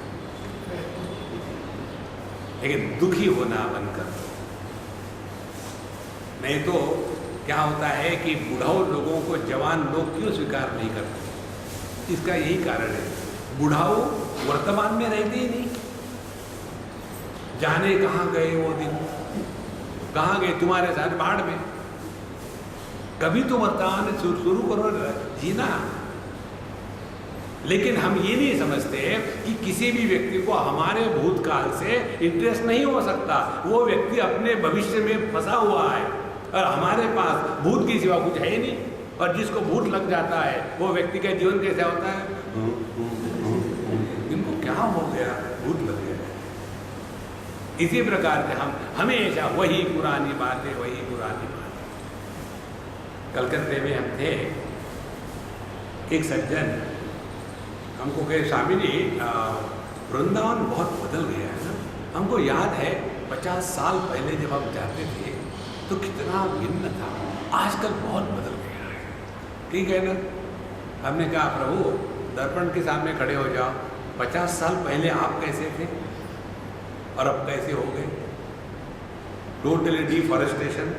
लेकिन दुखी होना बंद कर दो, नहीं तो क्या होता है कि बुढ़ाऊ लोगों को जवान लोग क्यों स्वीकार नहीं करते? इसका यही कारण है, बुढ़ाऊ वर्तमान में रहते ही नहीं। जाने कहाँ गए वो दिन, कहाँ गए तुम्हारे साथ बाढ़ में। कभी तो वर्तमान शुरू करो जीना। लेकिन हम ये नहीं समझते कि किसी भी व्यक्ति को हमारे भूतकाल से इंटरेस्ट नहीं हो सकता। वो व्यक्ति अपने भविष्य में फंसा हुआ है और हमारे पास भूत की सिवा कुछ है ही नहीं। और जिसको भूत लग जाता है वो व्यक्ति का जीवन कैसा होता है? इनको क्या हो गया? भूत लग गया। इसी प्रकार से हम हमेशा वही पुरानी बातें, वही पुरानी बातें। कलकत्ते में हम थे, एक सज्जन हमको कहे, स्वामी जी वृंदावन बहुत बदल गया है ना। हमको याद है 50 साल पहले जब हम जाते थे तो कितना भिन्न था, आजकल बहुत बदल गया है। ठीक है ना? हमने कहा प्रभु दर्पण के सामने खड़े हो जाओ, 50 साल पहले आप कैसे थे और अब कैसे हो गए? Totally deforestation.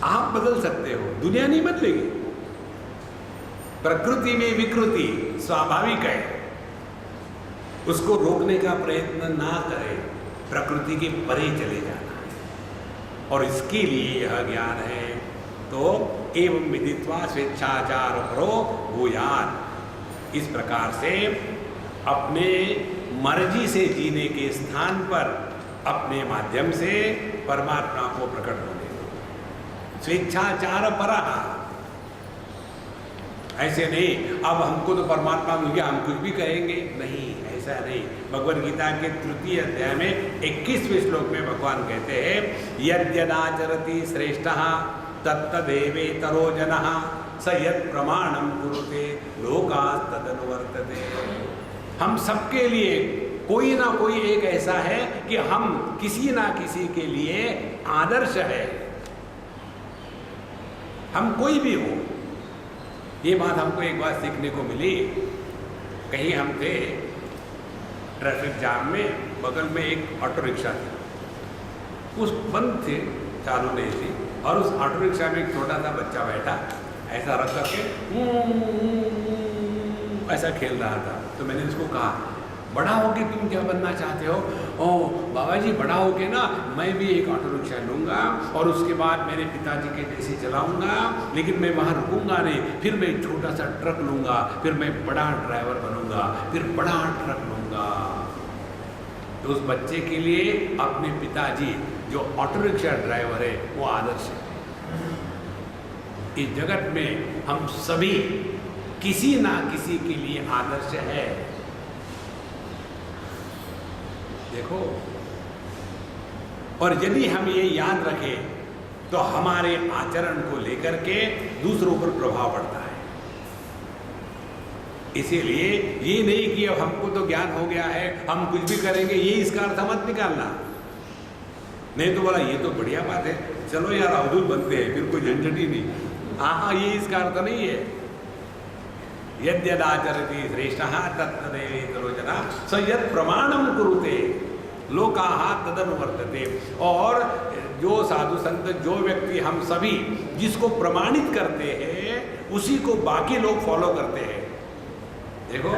आप बदल सकते हो, दुनिया नहीं बदलेगी। प्रकृति में विकृति स्वाभाविक है, उसको रोकने का प्रयत्न ना करें, प्रकृति के परे चले जाना है। और इसके लिए यह ज्ञान है तो एवं विदित्वा स्वेच्छाचार करो भूयात्। इस प्रकार से अपने मर्जी से जीने के स्थान पर अपने माध्यम से परमात्मा को प्रकट होने दो। स्वेच्छाचार परः, ऐसे नहीं अब हमको तो परमात्मा मिल गया हम कुछ भी कहेंगे, नहीं, ऐसा ऐसा नहीं। भगवद गीता के तृतीय अध्याय में 21वें श्लोक में भगवान कहते हैं यद्यदाचरति श्रेष्ठः तत्तदेवेतरो जनः स यत् प्रमाणम कुरुते लोकास्तदनुवर्तते। हम सबके लिए कोई ना कोई एक ऐसा है कि हम किसी ना किसी के लिए आदर्श है। हम कोई भी हो, ये बात हमको एक बार सीखने को मिली। कहीं हम थे ट्रैफिक जाम में, बगल में एक ऑटो रिक्शा थी, उस बंद थे, चालू नहीं थी, और उस ऑटो रिक्शा में एक छोटा सा बच्चा बैठा ऐसा रख करके ऐसा खेल रहा था। तो मैंने उसको कहा बड़ा होके तुम क्या बनना चाहते हो? ओ बाबा जी, बड़ा होके ना मैं भी एक ऑटो रिक्शा लूँगा और उसके बाद मेरे पिताजी के जैसे चलाऊँगा, लेकिन मैं वहाँ रुकूँगा नहीं, फिर मैं एक छोटा सा ट्रक लूँगा, फिर मैं बड़ा ड्राइवर बनूँगा, फिर बड़ा ट्रक लूँगा। तो उस बच्चे के लिए अपने पिताजी जो ऑटो रिक्शा ड्राइवर है वो आदर्श है। इस जगत में हम सभी किसी ना किसी के लिए आदर्श है। देखो, और यदि हम ये याद रखें तो हमारे आचरण को लेकर के दूसरों पर प्रभाव पड़ता है। इसीलिए ये नहीं कि अब हमको तो ज्ञान हो गया है हम कुछ भी करेंगे, ये इसका अर्थ मत निकालना। नहीं तो बोला ये तो बढ़िया बात है, चलो यार अवधूत बनते हैं, फिर कोई झंझट ही नहीं। हाँ, ये इसका अर्थ नहीं है। यद्यदाचरति श्रेष्ठः तत्तदेवेतरो जनः स यत् प्रमाणम कुरुते लोकाः तदनुवर्तते। और जो साधु संत, जो व्यक्ति, हम सभी जिसको प्रमाणित करते हैं उसी को बाकी लोग फॉलो करते हैं। देखो,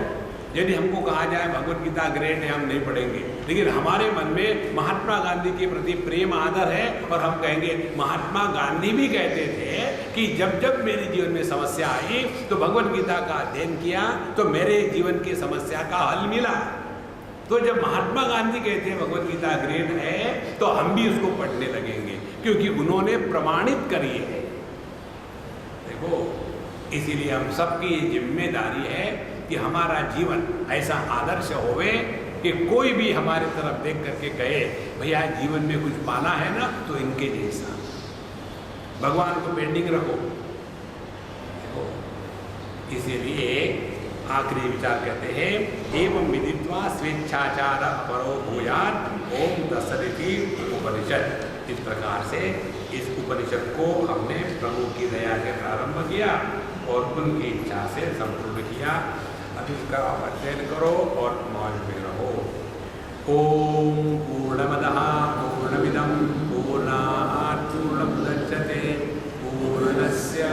यदि हमको कहा जाए भगवद गीता ग्रेट है, हम नहीं पढ़ेंगे, लेकिन हमारे मन में महात्मा गांधी के प्रति प्रेम आदर है और हम कहेंगे महात्मा गांधी भी कहते थे कि जब जब मेरे जीवन में समस्या आई तो भगवद गीता का अध्ययन किया तो मेरे जीवन की समस्या का हल मिला। तो जब महात्मा गांधी कहते हैं भगवद गीता ग्रेट है तो हम भी उसको पढ़ने लगेंगे, क्योंकि उन्होंने प्रमाणित करी है। देखो, इसीलिए हम सबकी जिम्मेदारी है कि हमारा जीवन ऐसा आदर्श होवे कि कोई भी हमारे तरफ देख करके कहे भैया जीवन में कुछ पाना है ना तो इनके जैसा। भगवान को पेंडिंग रखो। देखो, इसीलिए आखिरी विचार कहते हैं एवं विदित्वा स्वेच्छाचार अपरो भूयात् ओम दशरथी उपनिषद। इस प्रकार से इस उपनिषद को हमने प्रभु की दया से प्रारंभ किया और उनकी इच्छा से संपूर्ण किया। अब इसका अध्ययन करो और मौज में रहो। ओम पूर्णमदः पूर्णमिदं पूर्णात् पूर्णमुदच्यते पूर्णस्य